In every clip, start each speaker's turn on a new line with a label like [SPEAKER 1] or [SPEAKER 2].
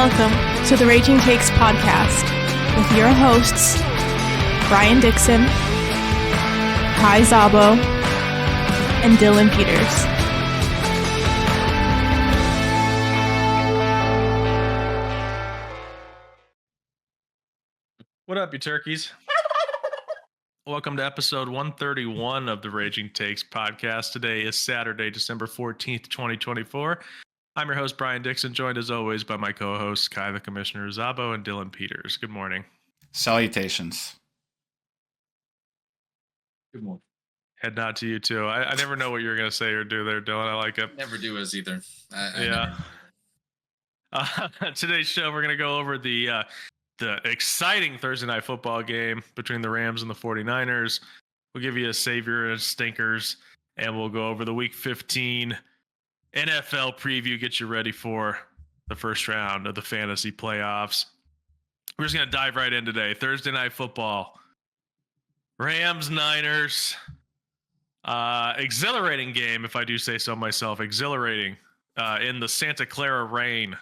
[SPEAKER 1] Welcome to the Raging Takes podcast with your hosts, Brian Dixon, Kai Zabo, and Dylan Peters.
[SPEAKER 2] What up, you turkeys? Welcome to episode 131 of the Raging Takes podcast. Today is Saturday, December 14th, 2024. I'm your host, Brian Dixon, joined as always by my co-hosts, Kai the Commissioner Zabo and Dylan Peters. Good morning.
[SPEAKER 3] Salutations.
[SPEAKER 4] Good morning.
[SPEAKER 2] Head nod to you, too. I never know what you're going to say or do there, Dylan. I like it.
[SPEAKER 4] Never do us either.
[SPEAKER 2] Yeah. Today's show, we're going to go over the exciting Thursday night football game between the Rams and the 49ers. We'll give you a savior and stinkers, and we'll go over the Week 15 NFL preview, get you ready for the first round of the fantasy playoffs. We're just going to dive right in today. Thursday night football. Rams, Niners. Exhilarating game, if I do say so myself. Exhilarating in the Santa Clara rain.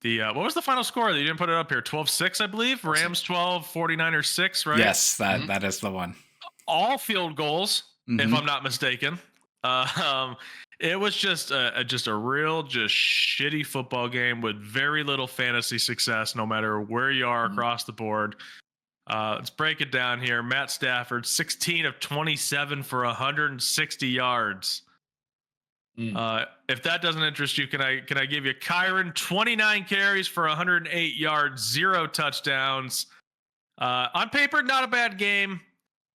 [SPEAKER 2] What was the final score? You didn't put it up here. 12-6, I believe. Rams 12, 49ers 6, right?
[SPEAKER 3] Yes, that is the one.
[SPEAKER 2] All field goals, if I'm not mistaken. It was just a real shitty football game with very little fantasy success, no matter where you are across the board. Let's break it down here. Matt Stafford, 16 of 27 for 160 yards. If that doesn't interest you, can I give you Kyron, 29 carries for 108 yards, 0 touchdowns. On paper, not a bad game,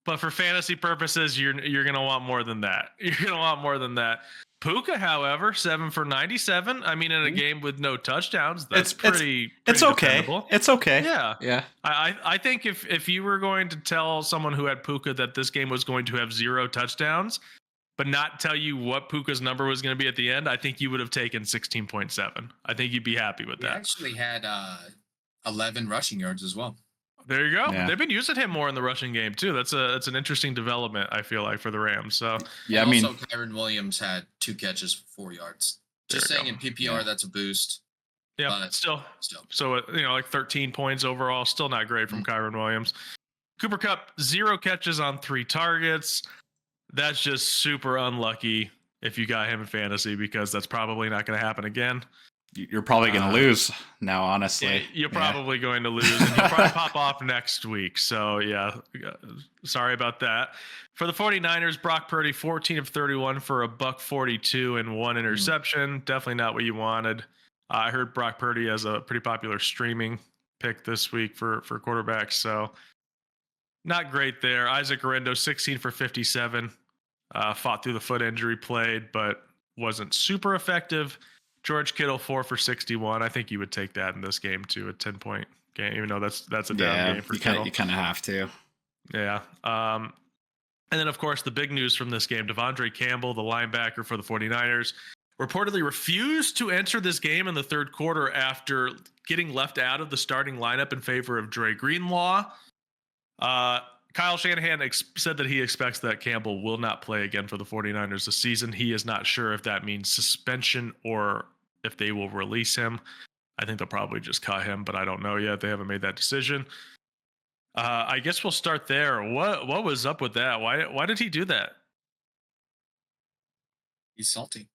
[SPEAKER 2] but for fantasy purposes, you're going to want more than that. You're going to want more than that. Puka, however, 7 for 97. I mean, in a game with no touchdowns, that's pretty
[SPEAKER 3] okay.
[SPEAKER 2] dependable.
[SPEAKER 3] It's okay.
[SPEAKER 2] Yeah. I think if you were going to tell someone who had Puka that this game was going to have 0 touchdowns, but not tell you what Puka's number was going to be at the end, I think you would have taken 16.7. I think you'd be happy with that.
[SPEAKER 4] He actually had 11 rushing yards as well.
[SPEAKER 2] There you go.
[SPEAKER 3] Yeah.
[SPEAKER 2] They've been using him more in the rushing game too. That's an interesting development, I feel like, for the Rams. So
[SPEAKER 3] yeah,
[SPEAKER 4] also, Kyron Williams had 2 catches for 4 yards. Just saying, in PPR, that's a boost.
[SPEAKER 2] Yeah, but still. So like 13 points overall, still not great from Kyron Williams. Cooper Kupp, 0 catches on 3 targets. That's just super unlucky if you got him in fantasy, because that's probably not going to happen again.
[SPEAKER 3] You're probably going to lose now, honestly.
[SPEAKER 2] Yeah, you're probably going to lose, and you'll probably pop off next week. So, yeah, sorry about that. For the 49ers, Brock Purdy, 14 of 31 for $142 and 1 interception. Definitely not what you wanted. I heard Brock Purdy as a pretty popular streaming pick this week for quarterbacks, so not great there. Isaac Guerrero, 16 for 57. Fought through the foot injury, played, but wasn't super effective. George Kittle, 4 for 61. I think you would take that in this game too, a 10-point game, even though that's a down game for Kittle.
[SPEAKER 3] You kind of have to.
[SPEAKER 2] Yeah. And then, of course, the big news from this game, Devondre Campbell, the linebacker for the 49ers, reportedly refused to enter this game in the third quarter after getting left out of the starting lineup in favor of Dre Greenlaw. Kyle Shanahan said that he expects that Campbell will not play again for the 49ers this season. He is not sure if that means suspension or if they will release him. I think they'll probably just cut him, but I don't know yet. They haven't made that decision. I guess we'll start there. What was up with that? Why did he do that?
[SPEAKER 4] He's salty.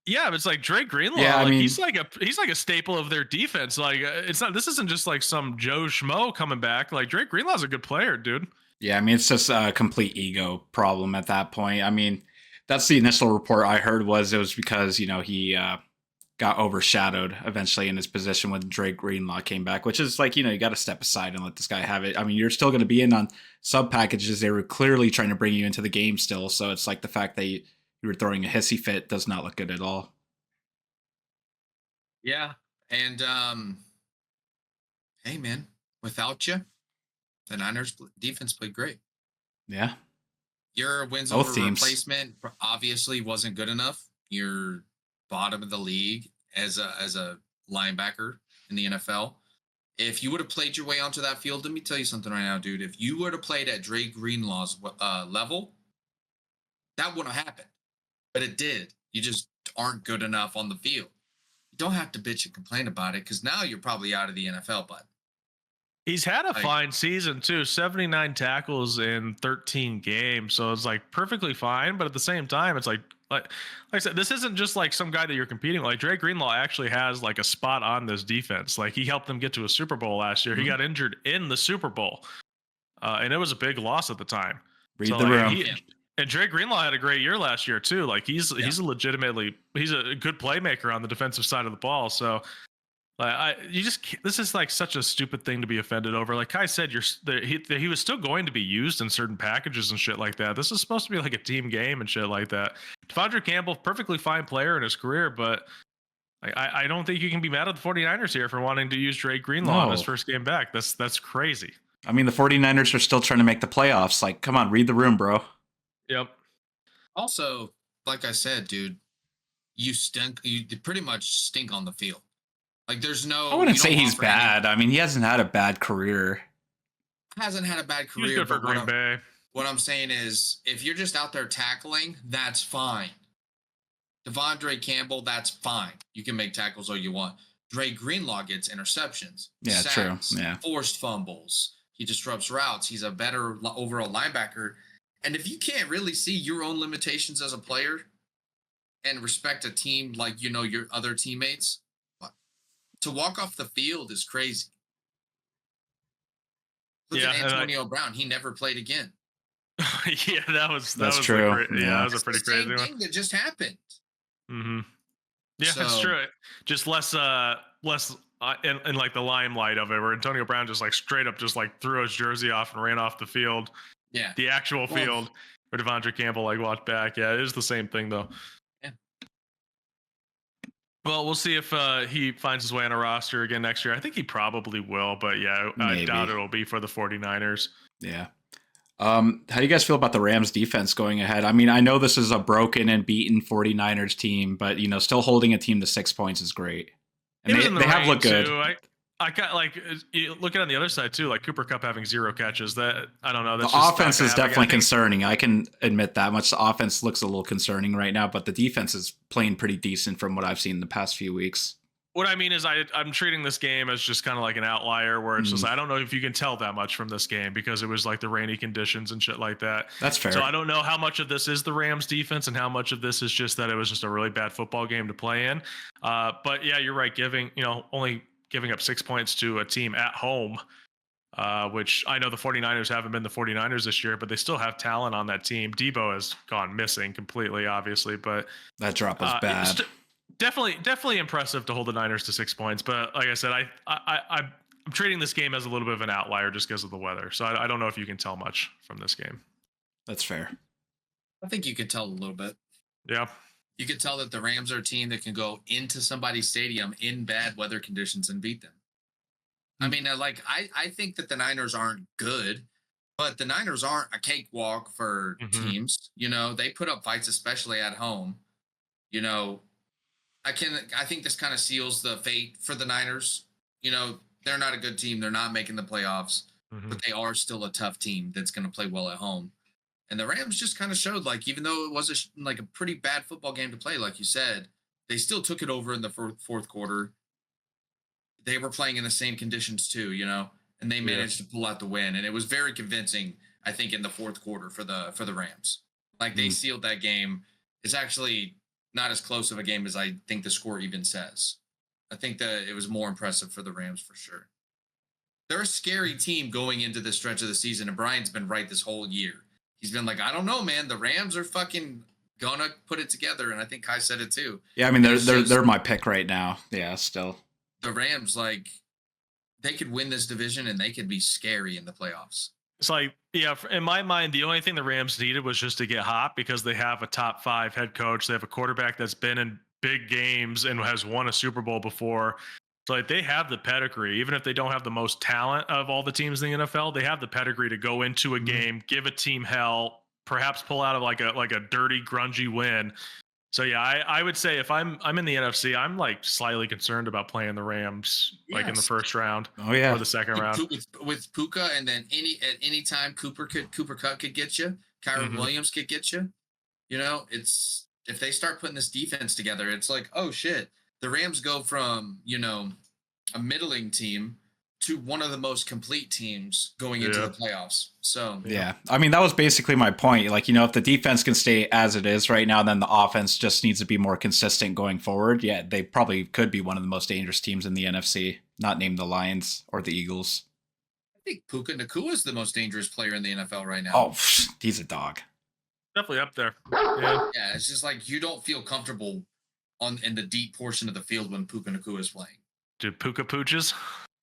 [SPEAKER 2] Yeah, it's like Dre Greenlaw.
[SPEAKER 3] Yeah,
[SPEAKER 2] he's like a staple of their defense. Like, it's not. This isn't just like some Joe Schmo coming back. Like, Dre Greenlaw's a good player, dude.
[SPEAKER 3] Yeah, I mean, it's just a complete ego problem at that point. I mean, that's the initial report I heard, was it was because he got overshadowed eventually in his position when Dre Greenlaw came back, which is like, you got to step aside and let this guy have it. I mean, you're still going to be in on sub packages. They were clearly trying to bring you into the game still, so it's like the fact that you were throwing a hissy fit does not look good at all.
[SPEAKER 4] Yeah. And, hey, man, without you, the Niners defense played great.
[SPEAKER 3] Yeah.
[SPEAKER 4] Your wins
[SPEAKER 3] Both
[SPEAKER 4] over
[SPEAKER 3] teams.
[SPEAKER 4] replacement obviously wasn't good enough. You're bottom of the league as a linebacker in the NFL. If you would have played your way onto that field, let me tell you something right now, dude. If you would have played at Dre Greenlaw's level, that wouldn't have happened. But it did. You just aren't good enough on the field. don't have to bitch and complain about it because now you're probably out of the NFL, but
[SPEAKER 2] he's had a fine season too, 79 tackles in 13 games. So it's like perfectly fine. But at the same time, it's like I said, this isn't just like some guy that you're competing with. Like Dre Greenlaw actually has like a spot on this defense. Like he helped them get to a Super Bowl last year. He got injured in the Super Bowl. And it was a big loss at the time.
[SPEAKER 3] Read the room.
[SPEAKER 2] And Dre Greenlaw had a great year last year too. Like he's a good playmaker on the defensive side of the ball. So this is like such a stupid thing to be offended over. Like Kai said, he was still going to be used in certain packages and shit like that. This is supposed to be like a team game and shit like that. Devondre Campbell, perfectly fine player in his career, but I don't think you can be mad at the 49ers here for wanting to use Dre Greenlaw in his first game back. That's crazy.
[SPEAKER 3] I mean, the 49ers are still trying to make the playoffs. Like, come on, read the room, bro.
[SPEAKER 2] Yep.
[SPEAKER 4] Also, like I said, dude, you stink. You pretty much stink on the field. Like, there's no.
[SPEAKER 3] I wouldn't say he's bad. I mean, he hasn't had a bad career.
[SPEAKER 4] Hasn't had a bad career.
[SPEAKER 2] He's good for Green Bay.
[SPEAKER 4] What I'm saying is, if you're just out there tackling, that's fine. Devondre Campbell, that's fine. You can make tackles all you want. Dre Greenlaw gets interceptions.
[SPEAKER 3] Yeah,
[SPEAKER 4] sacks,
[SPEAKER 3] true. Yeah.
[SPEAKER 4] Forced fumbles. He disrupts routes. He's a better overall linebacker. And if you can't really see your own limitations as a player and respect a team like, your other teammates, to walk off the field is crazy. Look at Antonio Brown. He never played again.
[SPEAKER 2] Yeah, that's
[SPEAKER 3] true.
[SPEAKER 2] That was a pretty crazy
[SPEAKER 4] one. Thing that just happened.
[SPEAKER 2] Mm-hmm. Yeah, that's true. Just less in like the limelight of it, where Antonio Brown just like straight up just like threw his jersey off and ran off the field.
[SPEAKER 4] Yeah.
[SPEAKER 2] The actual field where Devondre Campbell like walked back. Yeah, it is the same thing though.
[SPEAKER 4] Yeah.
[SPEAKER 2] Well, we'll see if he finds his way on a roster again next year. I think he probably will, but yeah, I doubt it'll be for the 49ers.
[SPEAKER 3] Yeah. How do you guys feel about the Rams defense going ahead? I mean, I know this is a broken and beaten 49ers team, but still holding a team to 6 points is great. And they have looked good.
[SPEAKER 2] I got looking on the other side too, like Cooper Kupp having 0 catches. That I don't know.
[SPEAKER 3] The offense is definitely concerning. I can admit that much. The offense looks a little concerning right now, but the defense is playing pretty decent from what I've seen in the past few weeks.
[SPEAKER 2] What I mean is I'm treating this game as just kind of like an outlier where it's just, I don't know if you can tell that much from this game because it was like the rainy conditions and shit like that.
[SPEAKER 3] That's fair.
[SPEAKER 2] So I don't know how much of this is the Rams defense and how much of this is just that it was just a really bad football game to play in. But yeah, you're right. Only giving up 6 points to a team at home, which I know the 49ers haven't been the 49ers this year, but they still have talent on that team. Debo has gone missing completely, obviously, but
[SPEAKER 3] that drop was bad.
[SPEAKER 2] Definitely impressive to hold the Niners to 6 points. But like I said, I'm treating this game as a little bit of an outlier just because of the weather. So I don't know if you can tell much from this game.
[SPEAKER 3] That's fair.
[SPEAKER 4] I think you could tell a little bit.
[SPEAKER 2] Yeah.
[SPEAKER 4] You could tell that the Rams are a team that can go into somebody's stadium in bad weather conditions and beat them. I mean, I think that the Niners aren't good, but the Niners aren't a cakewalk for teams. They put up fights, especially at home. I think this kind of seals the fate for the Niners. They're not a good team. They're not making the playoffs, but they are still a tough team that's going to play well at home. And the Rams just kind of showed, like, even though it was a pretty bad football game to play, like you said, they still took it over in the fourth quarter. They were playing in the same conditions too, and they managed to pull out the win. And it was very convincing, I think, in the fourth quarter for the Rams. Like, they sealed that game. It's actually not as close of a game as I think the score even says. I think that it was more impressive for the Rams for sure. They're a scary team going into this stretch of the season, and Brian's been right this whole year. He's been like, I don't know, man. The Rams are fucking gonna put it together, and I think Kai said it too.
[SPEAKER 3] Yeah, I mean, they're my pick right now. Yeah, still.
[SPEAKER 4] The Rams, like, they could win this division, and they could be scary in the playoffs.
[SPEAKER 2] It's like, yeah, in my mind, the only thing the Rams needed was just to get hot because they have a top 5 head coach. They have a quarterback that's been in big games and has won a Super Bowl before. So like, they have the pedigree, even if they don't have the most talent of all the teams in the NFL, they have the pedigree to go into a game, give a team hell, perhaps pull out of like a dirty, grungy win. So yeah, I would say if I'm in the NFC, I'm like slightly concerned about playing the Rams like in the first round or the second round.
[SPEAKER 4] With Puka, and then at any time Cooper Kupp could get you, Kyron Williams could get you. It's if they start putting this defense together, it's like, oh shit. the Rams go from, a middling team to one of the most complete teams going into the playoffs. So,
[SPEAKER 3] yeah. I mean, that was basically my point. Like, if the defense can stay as it is right now, then the offense just needs to be more consistent going forward. Yeah, they probably could be one of the most dangerous teams in the NFC, not named the Lions or the Eagles.
[SPEAKER 4] I think Puka Nacua is the most dangerous player in the NFL right now.
[SPEAKER 3] Oh, he's a dog.
[SPEAKER 2] Definitely up there. Yeah.
[SPEAKER 4] Yeah, it's just like you don't feel comfortable in the deep portion of the field when Puka Nacua is playing.
[SPEAKER 2] Dude, Puka Pooches?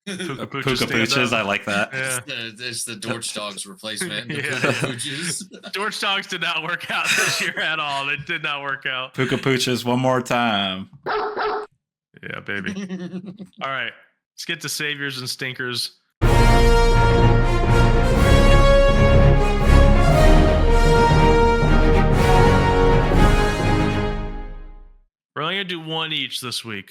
[SPEAKER 3] Puka Pooches, I like that.
[SPEAKER 2] Yeah.
[SPEAKER 4] It's the Dorch Dogs replacement.
[SPEAKER 2] Yeah.
[SPEAKER 4] Puka Pooches.
[SPEAKER 2] Dorch Dogs did not work out this year at all. It did not work out.
[SPEAKER 3] Puka Pooches one more time.
[SPEAKER 2] Yeah, baby. All right. Let's get to saviors and stinkers. We're only going to do one each this week.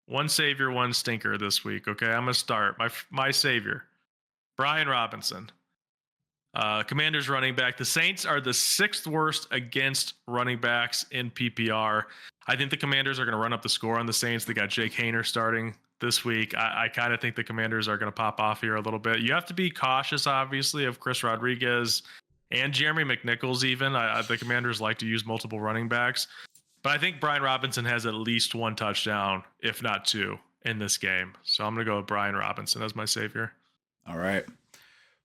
[SPEAKER 2] One savior, one stinker this week. Okay, I'm going to start. My savior, Brian Robinson. Commanders running back. The Saints are the 6th worst against running backs in PPR. I think the Commanders are going to run up the score on the Saints. They got Jake Haener starting this week. I kind of think the Commanders are going to pop off here a little bit. You have to be cautious, obviously, of Chris Rodriguez and Jeremy McNichols even. The Commanders like to use multiple running backs. But I think Brian Robinson has at least 1 touchdown, if not 2, in this game. So I'm going to go with Brian Robinson as my savior.
[SPEAKER 3] All right.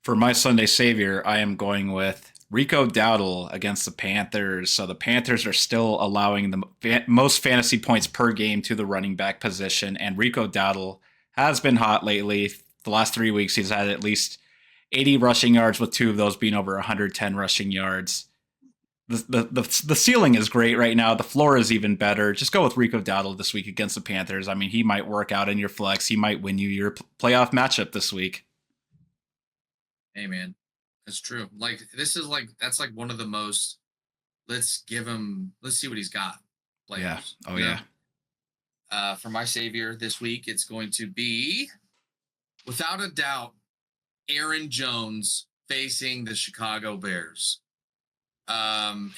[SPEAKER 3] For my Sunday savior, I am going with Rico Dowdle against the Panthers. So the Panthers are still allowing the most fantasy points per game to the running back position. And Rico Dowdle has been hot lately. The last 3 weeks, he's had at least 80 rushing yards, with 2 of those being over 110 rushing yards. The ceiling is great right now. The floor is even better. Just go with Rico Dowdle this week against the Panthers. I mean, he might work out in your flex. He might win you your playoff matchup this week.
[SPEAKER 4] Hey, man, that's true. Like, that's one of the most, let's see what he's got. Players,
[SPEAKER 3] yeah. Oh, yeah.
[SPEAKER 4] For my savior this week, it's going to be, without a doubt, Aaron Jones facing the Chicago Bears.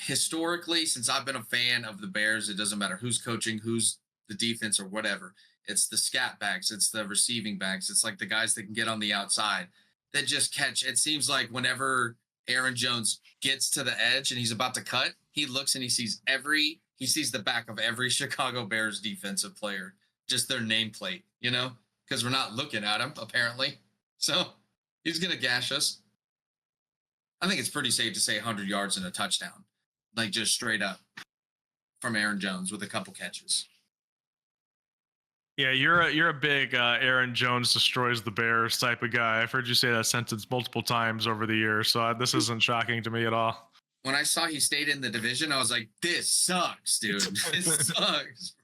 [SPEAKER 4] Historically, since I've been a fan of the Bears, it doesn't matter who's coaching, who's the defense or whatever. It's the scat backs. It's the receiving backs. It's like the guys that can get on the outside that just catch. It seems like whenever Aaron Jones gets to the edge and he's about to cut, he looks and he sees the back of every Chicago Bears defensive player, just their nameplate, because we're not looking at him apparently. So he's going to gash us. I think it's pretty safe to say 100 yards and a touchdown, like just straight up from Aaron Jones with a couple catches.
[SPEAKER 2] Yeah, you're a big Aaron Jones destroys the Bears type of guy. I've heard you say that sentence multiple times over the years, so this isn't shocking to me at all.
[SPEAKER 4] When I saw he stayed in the division, I was like, this sucks, dude. This sucks.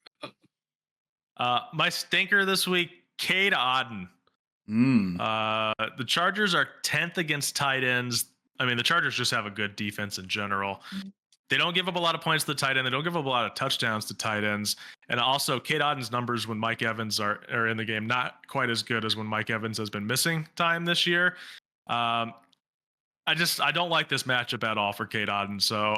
[SPEAKER 2] My stinker this week, Cade Otton. The Chargers are 10th against tight ends. I mean, the Chargers just have a good defense in general. They don't give up a lot of points to the tight end. They don't give up a lot of touchdowns to tight ends. And also, Cade Otton's numbers when Mike Evans are in the game, not quite as good as when Mike Evans has been missing time this year. I don't like this matchup at all for Cade Otton. So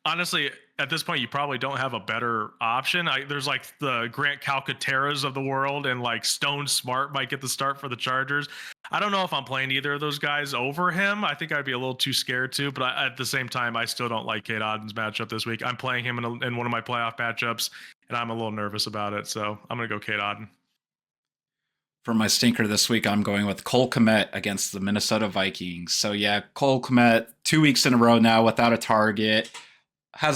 [SPEAKER 2] honestly, at this point, you probably don't have a better option. There's like the Grant Calcaterras of the world, and like Stone Smart might get the start for the Chargers. I don't know if I'm playing either of those guys over him. I think I'd be a little too scared to, but at the same time, I still don't like Cade Otton's matchup this week. I'm playing him in one of my playoff matchups, and I'm a little nervous about it. So I'm going to go Cade Otton.
[SPEAKER 3] For my stinker this week, I'm going with Cole Kmet against the Minnesota Vikings. So yeah, Cole Kmet, 2 weeks in a row now without a target. He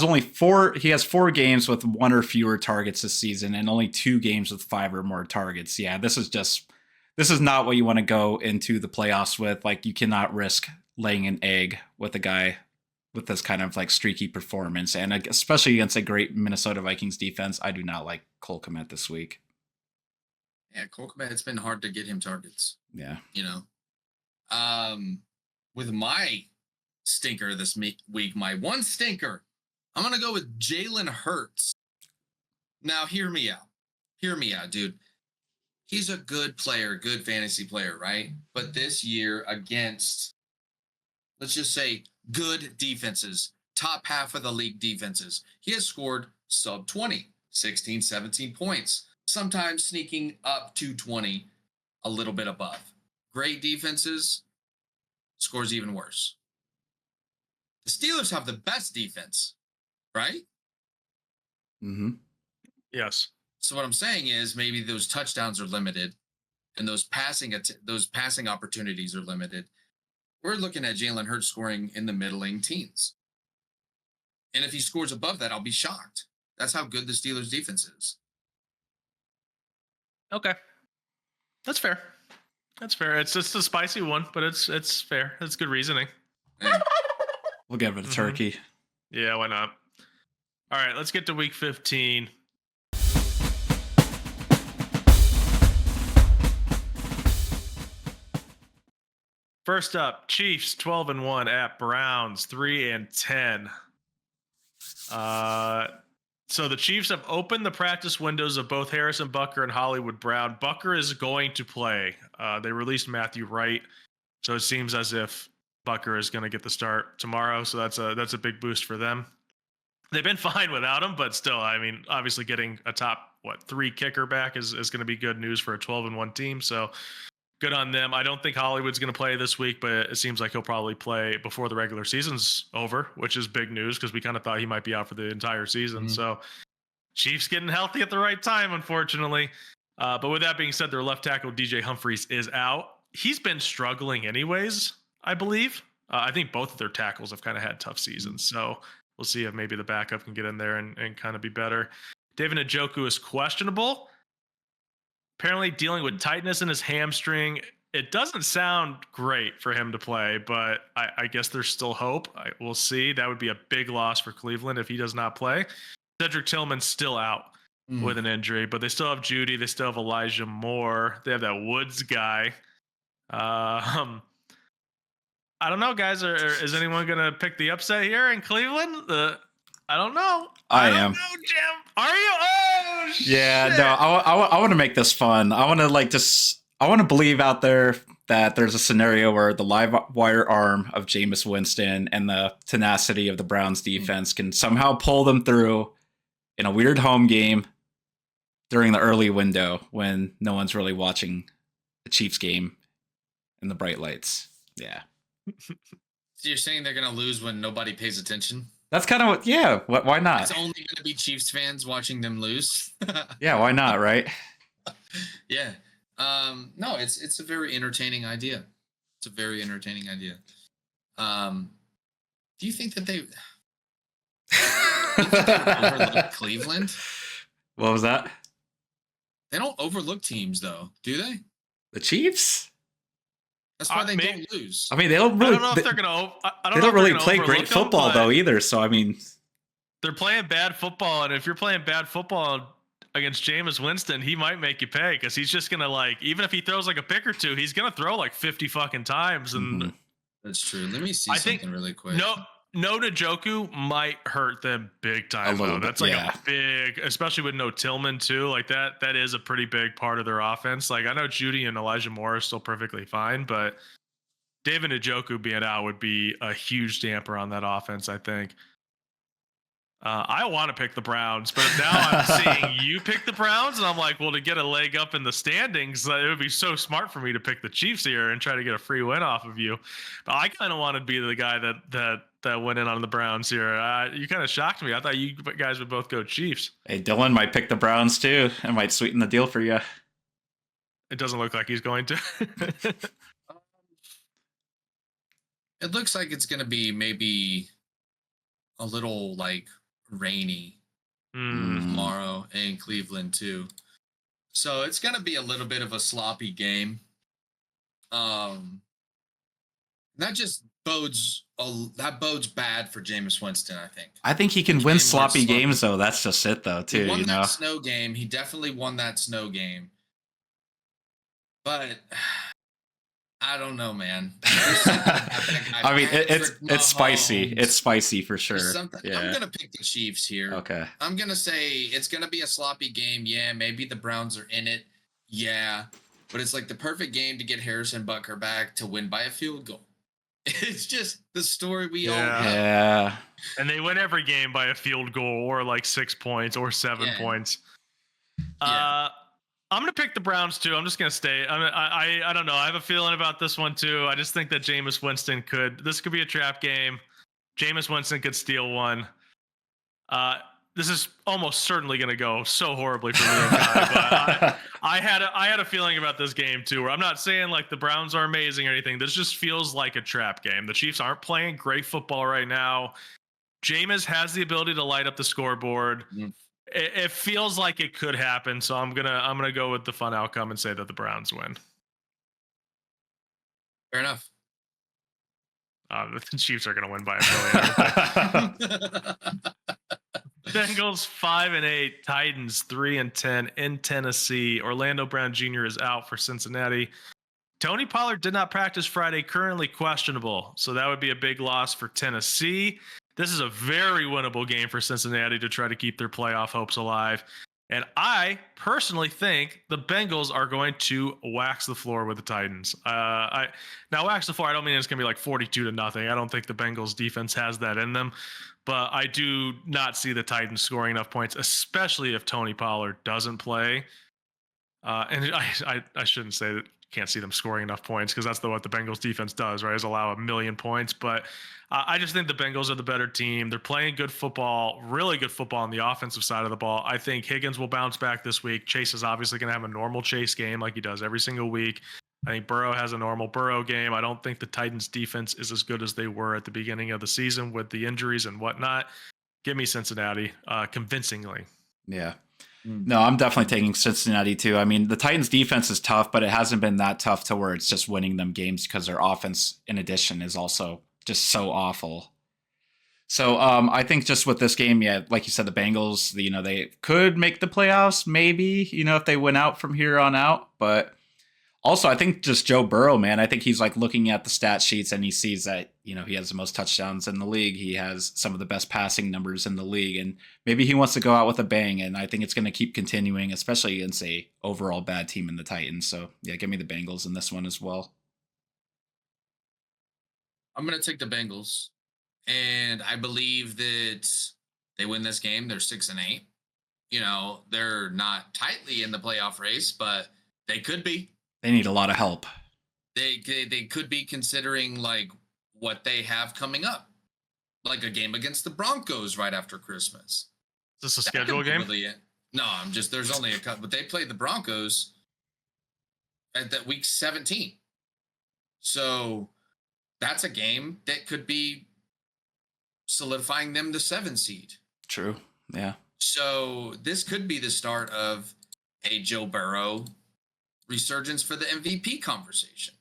[SPEAKER 3] has 4 games with 1 or fewer targets this season, and only 2 games with 5 or more targets. Yeah, this is not what you want to go into the playoffs with. Like, you cannot risk laying an egg with a guy with this kind of like streaky performance, and especially against a great Minnesota Vikings defense. I do not like Cole Kmet this week.
[SPEAKER 4] Yeah, Cole Kmet, it's been hard to get him targets.
[SPEAKER 3] Yeah.
[SPEAKER 4] With my stinker this week, my one stinker, I'm going to go with Jalen Hurts. Now, hear me out. Hear me out, dude. He's a good player, good fantasy player, right? But this year against, let's just say, good defenses, top half of the league defenses, he has scored sub 20. 16, 17 points, sometimes sneaking up to 20, a little bit above. Great defenses, scores even worse. The Steelers have the best defense, right?
[SPEAKER 3] Mm-hmm.
[SPEAKER 2] Yes.
[SPEAKER 4] So what I'm saying is maybe those touchdowns are limited and those passing opportunities are limited. We're looking at Jalen Hurts scoring in the middling teens. And if he scores above that, I'll be shocked. That's how good the Steelers defense is.
[SPEAKER 2] Okay. That's fair. That's fair. It's just a spicy one, but it's fair. It's good reasoning.
[SPEAKER 3] We'll give it a turkey.
[SPEAKER 2] Yeah, why not? All right, let's get to week 15. First up, Chiefs 12-1 at Browns 3-10. So the Chiefs have opened the practice windows of both Harrison Butker and Hollywood Brown. Butker is going to play. They released Matthew Wright, so it seems as if Butker is going to get the start tomorrow. So that's a big boost for them. They've been fine without him, but still, I mean, obviously getting a top 3 kicker back is going to be good news for a 12-1 team. So good on them. I don't think Hollywood's going to play this week, but it seems like he'll probably play before the regular season's over, which is big news because we kind of thought he might be out for the entire season. So Chiefs getting healthy at the right time, unfortunately. But with that being said, their left tackle, DJ Humphries, is out. He's been struggling anyways, I believe. I think both of their tackles have kind of had tough seasons. So we'll see if maybe the backup can get in there and kind of be better. David Njoku is questionable. Apparently dealing with tightness in his hamstring. It doesn't sound great for him to play, but I guess there's still hope. We'll see. That would be a big loss for Cleveland if he does not play. Cedric Tillman's still out with an injury, but they still have Judy. They still have Elijah Moore. They have that Woods guy. I don't know, guys. Is anyone going to pick the upset here in Cleveland? I don't know.
[SPEAKER 3] I
[SPEAKER 2] don't
[SPEAKER 3] am.
[SPEAKER 2] know, Jim. Are you? Oh,
[SPEAKER 3] Yeah,
[SPEAKER 2] shit.
[SPEAKER 3] no, I want to make this fun. I want to believe out there that there's a scenario where the live wire arm of Jameis Winston and the tenacity of the Browns defense can somehow pull them through in a weird home game during the early window when no one's really watching the Chiefs game in the bright lights. Yeah.
[SPEAKER 4] So you're saying they're going to lose when nobody pays attention?
[SPEAKER 3] That's kind of what, yeah, why not?
[SPEAKER 4] It's only going to be Chiefs fans watching them lose.
[SPEAKER 3] Yeah, why not, right?
[SPEAKER 4] Yeah. No, it's a very entertaining idea. It's a very entertaining idea. Do you think that they overlook Cleveland?
[SPEAKER 3] What was that?
[SPEAKER 4] They don't overlook teams, though, do they?
[SPEAKER 3] The Chiefs?
[SPEAKER 4] That's why they don't lose.
[SPEAKER 3] I mean, they don't really.
[SPEAKER 2] I don't know if they're going to.
[SPEAKER 3] They don't really play great football though either. So I mean,
[SPEAKER 2] they're playing bad football, and if you're playing bad football against Jameis Winston, he might make you pay because he's just gonna even if he throws like a pick or two, he's gonna throw like 50 fucking times. And
[SPEAKER 4] that's true. Let me see something really quick.
[SPEAKER 2] No Njoku might hurt them big time though. That's like a big, especially with no Tillman too. Like that is a pretty big part of their offense. Like I know Judy and Elijah Moore are still perfectly fine, but David Njoku being out would be a huge damper on that offense, I think. I want to pick the Browns, but now I'm seeing you pick the Browns, and I'm like, well, to get a leg up in the standings, it would be so smart for me to pick the Chiefs here and try to get a free win off of you. But I kind of want to be the guy that went in on the Browns here. You kind of shocked me. I thought you guys would both go Chiefs.
[SPEAKER 3] Hey, Dylan might pick the Browns too. It might sweeten the deal for you.
[SPEAKER 2] It doesn't look like he's going to.
[SPEAKER 4] It looks like it's going to be maybe a little rainy tomorrow in Cleveland too. So it's going to be a little bit of a sloppy game. That just bodes bad for Jameis Winston, I think.
[SPEAKER 3] I think he can win sloppy games though. That's just it though too,
[SPEAKER 4] he won that snow game. He definitely won that snow game. But I don't know, man.
[SPEAKER 3] I mean, it's spicy. It's spicy for sure. Yeah.
[SPEAKER 4] I'm gonna pick the Chiefs here.
[SPEAKER 3] Okay.
[SPEAKER 4] I'm gonna say it's gonna be a sloppy game. Yeah, maybe the Browns are in it. Yeah, but it's like the perfect game to get Harrison Butker back to win by a field goal. It's just the story we all know.
[SPEAKER 3] Yeah.
[SPEAKER 2] And they win every game by a field goal or like 6 points or 7 points.
[SPEAKER 4] Yeah.
[SPEAKER 2] I'm going to pick the Browns too. I'm just going to stay. I don't know. I have a feeling about this one too. I just think that Jameis Winston this could be a trap game. Jameis Winston could steal one. This is almost certainly going to go so horribly for me and Kai, but I had a feeling about this game too, where I'm not saying like the Browns are amazing or anything. This just feels like a trap game. The Chiefs aren't playing great football right now. Jameis has the ability to light up the scoreboard. It feels like it could happen, so I'm gonna go with the fun outcome and say that the Browns win.
[SPEAKER 4] Fair enough.
[SPEAKER 2] The Chiefs are gonna win by a million. Bengals 5-8, Titans 3-10 in Tennessee. Orlando Brown Jr. is out for Cincinnati. Tony Pollard did not practice Friday, currently questionable, so that would be a big loss for Tennessee. This is a very winnable game for Cincinnati to try to keep their playoff hopes alive. And I personally think the Bengals are going to wax the floor with the Titans. Now wax the floor, I don't mean it's going to be like 42-0. I don't think the Bengals defense has that in them. But I do not see the Titans scoring enough points, especially if Tony Pollard doesn't play. And I shouldn't say that can't see them scoring enough points because that's what the Bengals defense does, right? Is allow 1 million points. But I just think the Bengals are the better team. They're playing good football, really good football on the offensive side of the ball. I think Higgins will bounce back this week. Chase is obviously going to have a normal Chase game like he does every single week. I think Burrow has a normal Burrow game. I don't think the Titans defense is as good as they were at the beginning of the season with the injuries and whatnot. Give me Cincinnati convincingly.
[SPEAKER 3] Yeah. No, I'm definitely taking Cincinnati too. I mean, the Titans defense is tough, but it hasn't been that tough to where it's just winning them games because their offense, in addition, is also just so awful. So I think just with this game, yeah, like you said, the Bengals, they could make the playoffs, maybe, if they win out from here on out. But also, I think just Joe Burrow, man, I think he's like looking at the stat sheets and he sees that, he has the most touchdowns in the league. He has some of the best passing numbers in the league. And maybe he wants to go out with a bang. And I think it's going to keep continuing, especially against a overall bad team in the Titans. So, yeah, give me the Bengals in this one as well.
[SPEAKER 4] I'm going to take the Bengals. And I believe that they win this game. They're 6-8. They're not tightly in the playoff race, but they could be.
[SPEAKER 3] They need a lot of help.
[SPEAKER 4] They could be considering like what they have coming up, like a game against the Broncos right after Christmas.
[SPEAKER 2] Is this a schedule game?
[SPEAKER 4] No, there's only a couple, but they played the Broncos at that week 17. So that's a game that could be solidifying them the 7 seed.
[SPEAKER 3] True. Yeah.
[SPEAKER 4] So this could be the start of a Joe Burrow resurgence for the MVP conversation.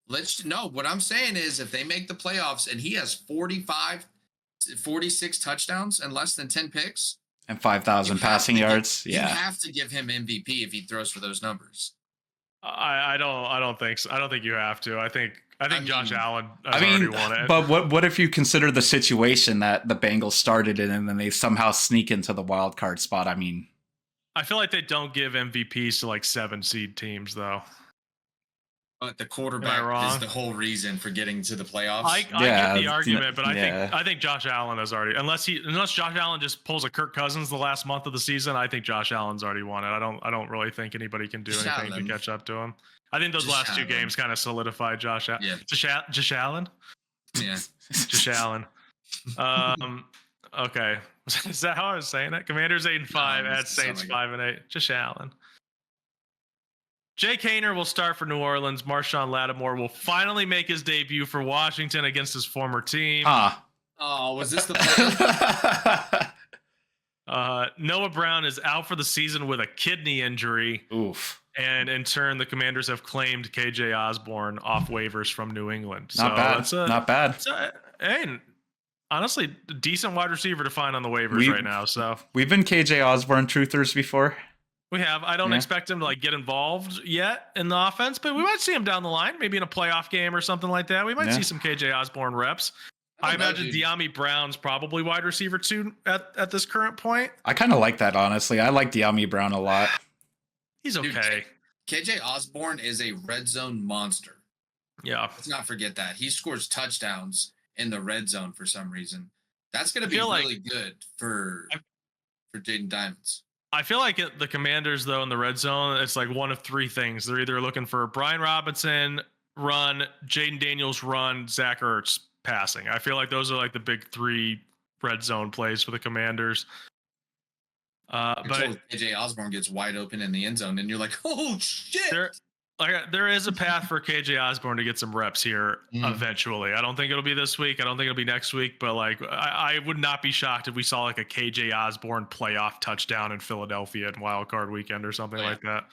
[SPEAKER 4] What I'm saying is if they make the playoffs and he has 46 touchdowns and less than 10 picks
[SPEAKER 3] and 5,000 passing yards,
[SPEAKER 4] you have to give him MVP if he throws for those numbers.
[SPEAKER 2] I don't think so. I don't think you have to. I think Josh Allen has already won it.
[SPEAKER 3] But what if you consider the situation that the Bengals started in and then they somehow sneak into the wild card spot? I mean,
[SPEAKER 2] I feel like they don't give MVPs to like 7 seed teams though.
[SPEAKER 4] But the quarterback is the whole reason for getting to the playoffs.
[SPEAKER 2] I get the argument, but I think Josh Allen has already, unless Josh Allen just pulls a Kirk Cousins the last month of the season, I think Josh Allen's already won it. I don't really think anybody can do anything to catch up to him. I think those last 2 games kind of solidified Josh Allen.
[SPEAKER 4] Yeah.
[SPEAKER 2] Josh Allen?
[SPEAKER 4] Yeah.
[SPEAKER 2] Josh Allen. Okay. Is that how I was saying it? Commanders 8-5 at Saints 5-8. Josh Allen. Jake Haener will start for New Orleans. Marshawn Lattimore will finally make his debut for Washington against his former team.
[SPEAKER 4] Oh, was this the plan?
[SPEAKER 2] Noah Brown is out for the season with a kidney injury.
[SPEAKER 3] Oof.
[SPEAKER 2] And in turn, the Commanders have claimed KJ Osborne off waivers from New England.
[SPEAKER 3] Not bad. Not bad.
[SPEAKER 2] Hey, honestly, decent wide receiver to find on the waivers right now. So
[SPEAKER 3] we've been KJ Osborne truthers before.
[SPEAKER 2] We have. I don't expect him to get involved yet in the offense, but we might see him down the line, maybe in a playoff game or something like that. We might see some KJ Osborne reps. I imagine De'Ami Brown's probably wide receiver 2 at this current point.
[SPEAKER 3] I kind of like that, honestly. I like De'Ami Brown a lot.
[SPEAKER 2] He's okay.
[SPEAKER 4] KJ Osborne is a red zone monster.
[SPEAKER 2] Yeah.
[SPEAKER 4] Let's not forget that. He scores touchdowns in the red zone for some reason. That's going to be
[SPEAKER 2] feel like-
[SPEAKER 4] really good for Jaden Diamonds.
[SPEAKER 2] I feel like the Commanders, though, in the red zone, it's like one of three things. They're either looking for Brian Robinson run, Jaden Daniels run, Zach Ertz passing. I feel like those are like the big three red zone plays for the Commanders. But
[SPEAKER 4] KJ Osborne gets wide open in the end zone, and you're like, oh shit!
[SPEAKER 2] There is a path for KJ Osborne to get some reps here eventually. I don't think it'll be this week. I don't think it'll be next week. But like, I would not be shocked if we saw like a KJ Osborne playoff touchdown in Philadelphia in Wild Card Weekend or something like that.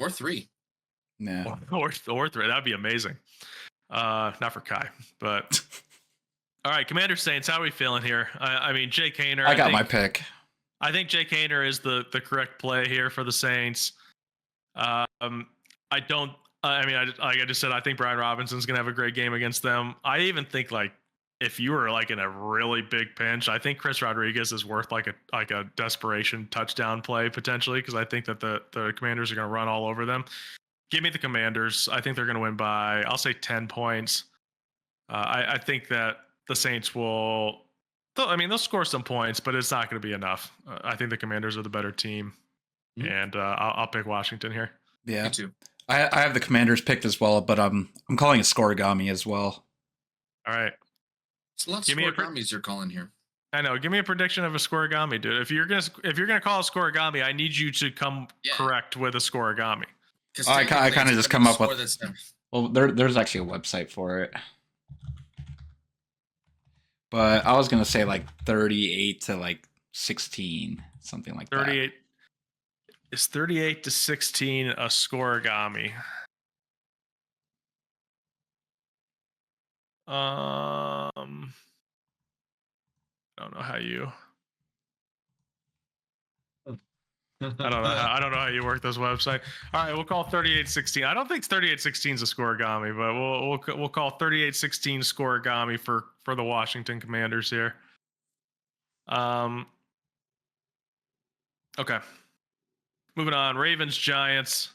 [SPEAKER 4] Or 3.
[SPEAKER 3] Yeah.
[SPEAKER 2] Or 3. That'd be amazing. Not for Kai, but all right. Commander Saints, how are we feeling here? I mean, Jake Haener.
[SPEAKER 3] I got my pick.
[SPEAKER 2] I think Jake Haener is the correct play here for the Saints. I just said, I think Brian Robinson's going to have a great game against them. I even think like if you were like in a really big pinch, I think Chris Rodriguez is worth like a desperation touchdown play potentially, because I think that the Commanders are going to run all over them. Give me the Commanders. I think they're going to win by, I'll say 10 points. I think that the Saints will, they'll score some points, but it's not going to be enough. I think the Commanders are the better team, and I'll pick Washington here.
[SPEAKER 3] Yeah,
[SPEAKER 4] me too.
[SPEAKER 3] I have the Commanders picked as well, but I'm calling it scoregami as well.
[SPEAKER 2] All right.
[SPEAKER 4] It's a lot of scoregamis you're calling here.
[SPEAKER 2] I know. Give me a prediction of a scoregami, dude. If you're gonna call a scoregami, I need you to come correct with a scoregami.
[SPEAKER 3] I kind of just come up with. Well, there's actually a website for it, but I was gonna say like 38 to like 16, something like
[SPEAKER 2] 38. Is 38 to 16 a scoregami? I don't know how you. I don't know how you work this website. All right, we'll call 38-16. I don't think 38-16 is a scoregami, but we'll call 38-16 scoregami for the Washington Commanders here. Okay. Moving on, Ravens, Giants.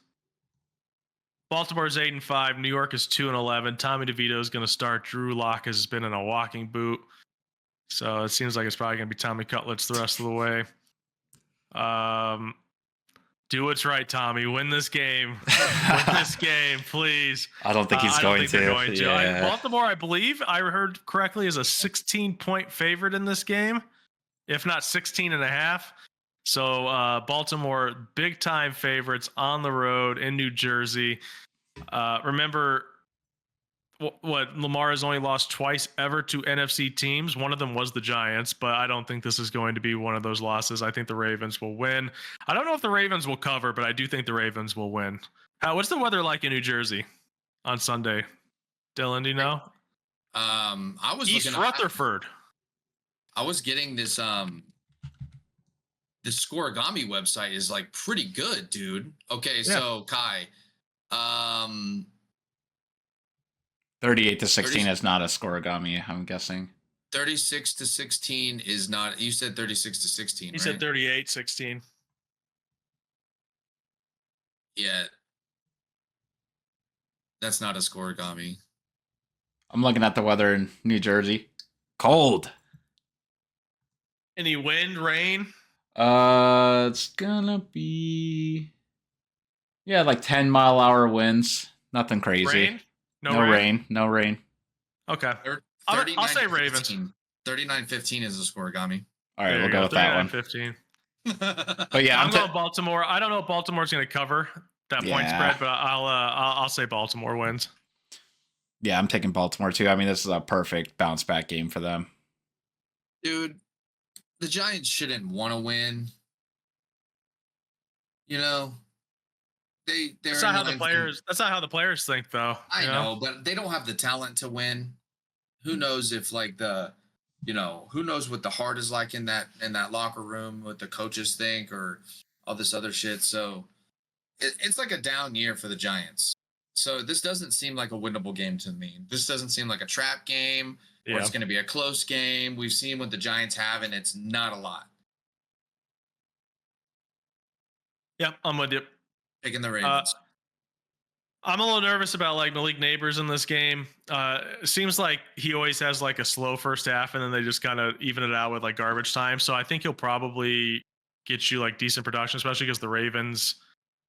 [SPEAKER 2] Baltimore's 8-5. New York is 2-11. Tommy DeVito is going to start. Drew Lock has been in a walking boot, so it seems like it's probably going to be Tommy Cutlets the rest of the way. Do what's right, Tommy. Win this game. Win this game, please.
[SPEAKER 3] I don't think he's going to. Yeah.
[SPEAKER 2] Baltimore, I believe I heard correctly, is a 16-point favorite in this game, if not 16.5. So Baltimore, big time favorites on the road in New Jersey. Remember what Lamar has only lost twice ever to NFC teams. One of them was the Giants, but I don't think this is going to be one of those losses. I think the Ravens will win. I don't know if the Ravens will cover, but I do think the Ravens will win. What's the weather like in New Jersey on Sunday? Dylan, do you know?
[SPEAKER 4] I was
[SPEAKER 2] East Rutherford.
[SPEAKER 4] I was getting this the Scoregami website is like pretty good, dude. Okay, so Kai,
[SPEAKER 3] 38 to 16 is not a scoregami, I'm guessing.
[SPEAKER 4] 36 to 16 is not. You said 36 to 16.
[SPEAKER 2] You said 38-16.
[SPEAKER 4] Yeah, that's not a scoregami.
[SPEAKER 3] I'm looking at the weather in New Jersey. Cold.
[SPEAKER 2] Any wind, rain?
[SPEAKER 3] It's gonna be like 10-mile-hour winds. Nothing crazy.
[SPEAKER 2] Rain?
[SPEAKER 3] No rain. No rain.
[SPEAKER 2] Okay. I'll say Ravens.
[SPEAKER 4] 39-15 is a scoregami.
[SPEAKER 3] All right, we'll go with that one.
[SPEAKER 2] 15.
[SPEAKER 3] But yeah,
[SPEAKER 2] I'm going Baltimore. I don't know if Baltimore's going to cover that point spread, but I'll say Baltimore wins.
[SPEAKER 3] Yeah, I'm taking Baltimore too. I mean, this is a perfect bounce back game for them.
[SPEAKER 4] Dude, the Giants shouldn't want to win. You know, that's not how the players.
[SPEAKER 2] That's not how the players think, though.
[SPEAKER 4] I know, but they don't have the talent to win. Who knows if who knows what the heart is like in that locker room, what the coaches think, or all this other shit. So it's like a down year for the Giants. So this doesn't seem like a winnable game to me. This doesn't seem like a trap game, or it's going to be a close game. We've seen what the Giants have, and it's not a lot.
[SPEAKER 2] Yep, I'm with you.
[SPEAKER 4] Picking the Ravens.
[SPEAKER 2] I'm a little nervous about like Malik Neighbors in this game. It seems like he always has like a slow first half, and then they just kind of even it out with like garbage time. So I think he'll probably get you like decent production, especially because the Ravens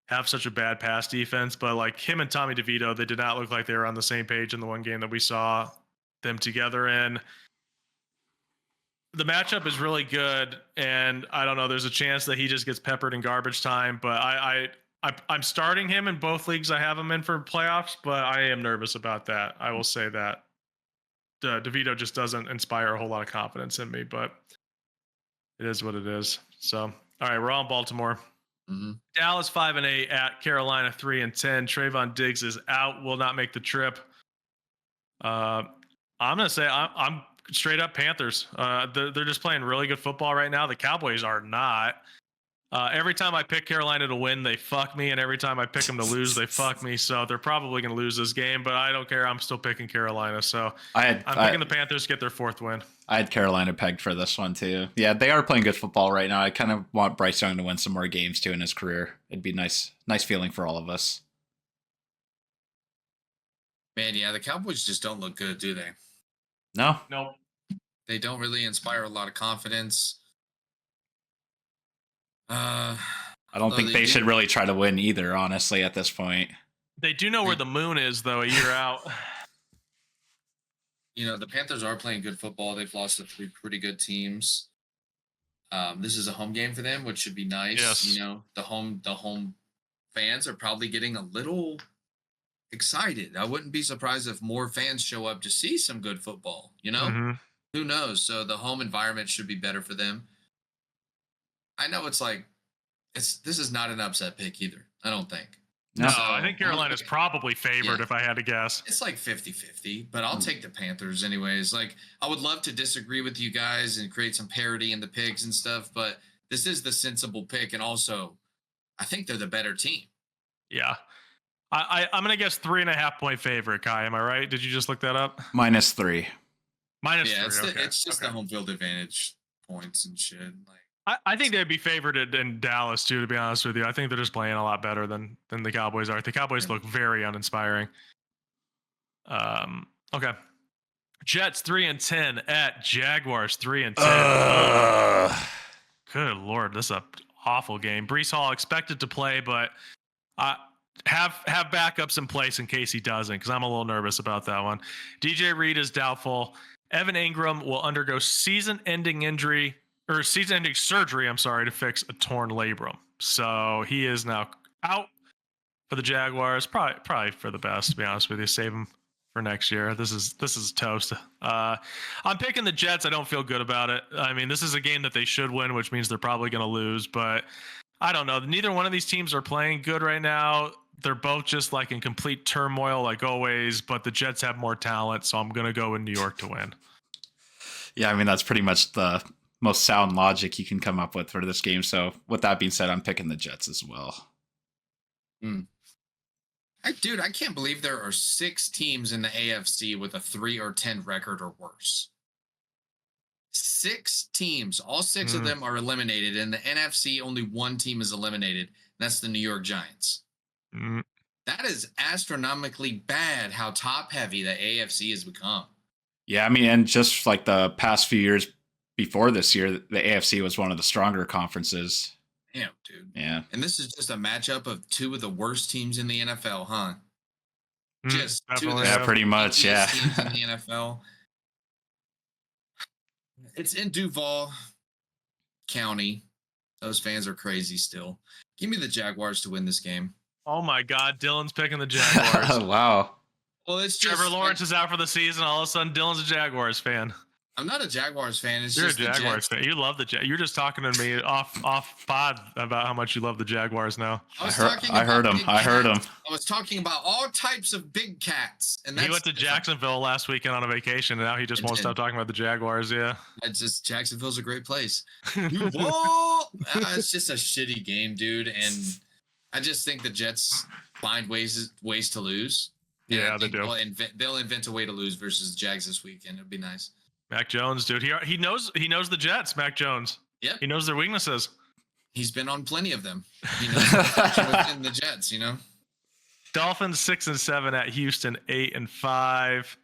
[SPEAKER 2] have such a bad pass defense. But like him and Tommy DeVito, they did not look like they were on the same page in the one game that we saw them together in. The matchup is really good, and I don't know. There's a chance that he just gets peppered in garbage time, but I'm starting him in both leagues. I have him in for playoffs, but I am nervous about that. I will say that DeVito just doesn't inspire a whole lot of confidence in me, but it is what it is. So, all right, we're all in Baltimore.
[SPEAKER 4] Mm-hmm.
[SPEAKER 2] Dallas 5-8 at Carolina 3-10. Trayvon Diggs is out, will not make the trip. I'm gonna say I'm straight up Panthers. They're just playing really good football right now. The Cowboys are not. Every time I pick Carolina to win, they fuck me, and every time I pick them to lose, they fuck me. So they're probably going to lose this game, but I don't care. I'm still picking Carolina. So I'm picking the Panthers to get their fourth win.
[SPEAKER 3] I had Carolina pegged for this one too. Yeah, they are playing good football right now. I kind of want Bryce Young to win some more games too in his career. It'd be nice feeling for all of us.
[SPEAKER 4] Man, yeah, the Cowboys just don't look good, do they?
[SPEAKER 3] No.
[SPEAKER 4] They don't really inspire a lot of confidence.
[SPEAKER 3] I don't think they should really try to win either, honestly, at this point.
[SPEAKER 2] They do know where the moon is, though, a year out.
[SPEAKER 4] You know, the Panthers are playing good football. They've lost to 3 pretty good teams. This is a home game for them, which should be nice.
[SPEAKER 2] Yes.
[SPEAKER 4] You know, the home fans are probably getting a little excited. I wouldn't be surprised if more fans show up to see some good football, you know?
[SPEAKER 2] Mm-hmm.
[SPEAKER 4] Who knows? So the home environment should be better for them. I know this is not an upset pick either. I don't think.
[SPEAKER 2] No, I think Carolina's probably favored if I had to guess.
[SPEAKER 4] It's like 50-50, but I'll take the Panthers anyways. Like, I would love to disagree with you guys and create some parity in the picks and stuff, but this is the sensible pick, and also, I think they're the better team.
[SPEAKER 2] Yeah. I'm going to guess 3.5 point favorite, Kai. Am I right? Did you just look that up?
[SPEAKER 3] -3.
[SPEAKER 2] -3,
[SPEAKER 4] it's just the home field advantage points and shit. Like,
[SPEAKER 2] I think they'd be favored in Dallas too, to be honest with you. I think they're just playing a lot better than the Cowboys are. The Cowboys look very uninspiring. Okay. Jets 3-10 at Jaguars 3-10. Good Lord, this is an awful game. Breece Hall expected to play, but have backups in place in case he doesn't, because I'm a little nervous about that one. DJ Reed is doubtful. Evan Ingram will undergo season-ending surgery, to fix a torn labrum. So he is now out for the Jaguars. Probably for the best, to be honest with you. Save him for next year. This is toast. I'm picking the Jets. I don't feel good about it. I mean, this is a game that they should win, which means they're probably going to lose. But I don't know. Neither one of these teams are playing good right now. They're both just like in complete turmoil, like always. But the Jets have more talent, so I'm going to go in New York to win.
[SPEAKER 3] Yeah, I mean, that's pretty much the most sound logic you can come up with for this game. So with that being said, I'm picking the Jets as well.
[SPEAKER 4] I can't believe there are 6 teams in the AFC with a 3-10 record or worse. 6 teams, all 6 of them are eliminated. In the NFC, only 1 team is eliminated. And that's the New York Giants. That is astronomically bad how top heavy the AFC has become.
[SPEAKER 3] Yeah, I mean, and just like the past few years before this year, the AFC was one of the stronger conferences.
[SPEAKER 4] Damn, dude.
[SPEAKER 3] Yeah.
[SPEAKER 4] And this is just a matchup of 2 of the worst teams in the NFL, huh? Just 2 of the
[SPEAKER 3] pretty much, yeah.
[SPEAKER 4] teams in the NFL. It's in Duval County. Those fans are crazy still. Give me the Jaguars to win this game.
[SPEAKER 2] Oh my God, Dylan's picking the Jaguars.
[SPEAKER 3] Wow.
[SPEAKER 4] Well, it's just
[SPEAKER 2] Trevor Lawrence is out for the season. All of a sudden, Dylan's a Jaguars fan.
[SPEAKER 4] I'm not a Jaguars fan.
[SPEAKER 2] You're a Jaguars fan. You love the Jaguars. You're just talking to me off pod about how much you love the Jaguars now.
[SPEAKER 3] I heard him.
[SPEAKER 4] I was talking about all types of big cats. And
[SPEAKER 2] he went to Jacksonville last weekend on a vacation, and now he just won't stop talking about the Jaguars. Yeah.
[SPEAKER 4] Jacksonville's a great place. It's just a shitty game, dude. And I just think the Jets find ways to lose.
[SPEAKER 2] Yeah, they do.
[SPEAKER 4] They'll invent a way to lose versus the Jags this weekend. It'd be nice.
[SPEAKER 2] Mac Jones, dude. He knows the Jets, Mac Jones.
[SPEAKER 4] Yeah.
[SPEAKER 2] He knows their weaknesses.
[SPEAKER 4] He's been on plenty of them. He knows within the Jets, you know?
[SPEAKER 2] Dolphins 6-7 at Houston 8-5.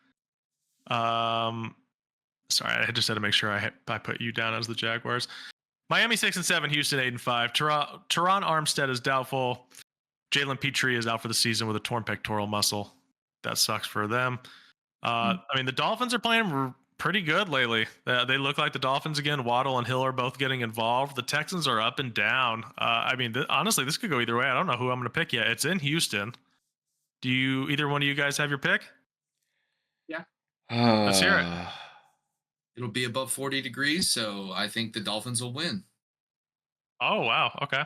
[SPEAKER 2] Sorry, I just had to make sure I put you down as the Jaguars. Miami 6-7, Houston 8-5. Teron Armstead is doubtful. Jalen Petrie is out for the season with a torn pectoral muscle. That sucks for them. I mean, the Dolphins are playing pretty good lately. They look like the Dolphins again. Waddle and Hill are both getting involved. The Texans are up and down. I mean, honestly, this could go either way. I don't know who I'm going to pick yet. It's in Houston. Do either one of you guys have your pick?
[SPEAKER 4] Yeah.
[SPEAKER 2] Let's hear it.
[SPEAKER 4] It'll be above 40 degrees, so I think the Dolphins will win.
[SPEAKER 2] Oh, wow. Okay.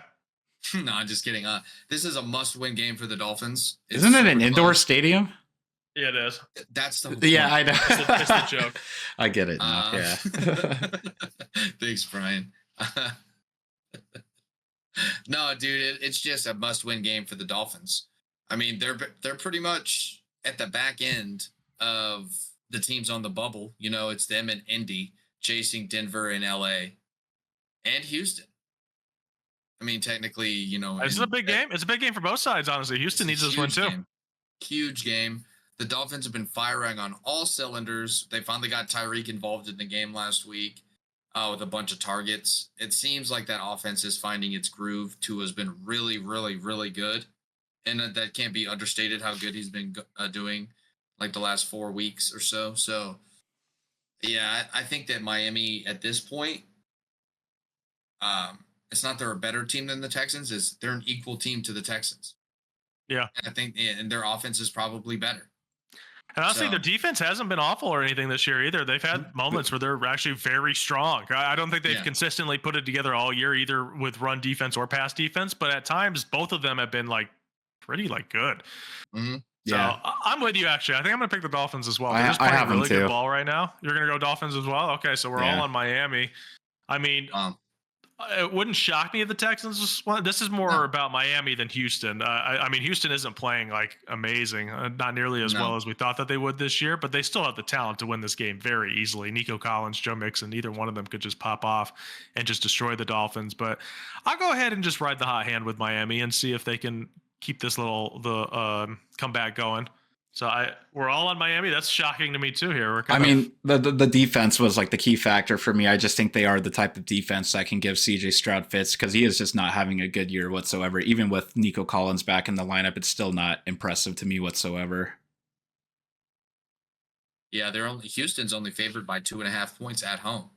[SPEAKER 4] No, I'm just kidding. This is a must-win game for the Dolphins.
[SPEAKER 3] Isn't it an indoor stadium?
[SPEAKER 2] Yeah, it is.
[SPEAKER 4] That's the
[SPEAKER 3] Yeah, I know.
[SPEAKER 2] It's the joke.
[SPEAKER 3] I get it now. Yeah.
[SPEAKER 4] Thanks, Brian. No, dude, it's just a must-win game for the Dolphins. I mean, they're pretty much at the back end of the teams on the bubble. You know, it's them and Indy chasing Denver and LA and Houston. I mean, technically, you know,
[SPEAKER 2] it's a big game. It's a big game for both sides, honestly. Houston needs this win too.
[SPEAKER 4] Huge game. The Dolphins have been firing on all cylinders. They finally got Tyreek involved in the game last week with a bunch of targets. It seems like that offense is finding its groove. Tua's been really, really, really good. And that can't be understated how good he's been doing like the last 4 weeks or so. So, yeah, I think that Miami at this point, it's not they're a better team than the Texans. They're an equal team to the Texans.
[SPEAKER 2] Yeah.
[SPEAKER 4] And I think and their offense is probably better.
[SPEAKER 2] And honestly, their defense hasn't been awful or anything this year either. They've had moments where they're actually very strong. I don't think they've consistently put it together all year, either with run defense or pass defense. But at times, both of them have been like pretty good.
[SPEAKER 4] Mm-hmm.
[SPEAKER 2] So I'm with you, actually. I think I'm going to pick the Dolphins as well. They're just playing really good ball right now. You're going to go Dolphins as well? Okay, so we're all on Miami. I mean, it wouldn't shock me if the Texans won. This is more about Miami than Houston. I mean, Houston isn't playing like amazing, not nearly as well as we thought that they would this year, but they still have the talent to win this game very easily. Nico Collins, Joe Mixon, either one of them could just pop off and just destroy the Dolphins. But I'll go ahead and just ride the hot hand with Miami and see if they can keep this comeback going. So we're all on Miami. That's shocking to me too here.
[SPEAKER 3] The defense was like the key factor for me. I just think they are the type of defense that can give CJ Stroud fits, because he is just not having a good year whatsoever. Even with Nico Collins back in the lineup, it's still not impressive to me whatsoever.
[SPEAKER 4] Yeah, Houston's only favored by 2.5 points at home.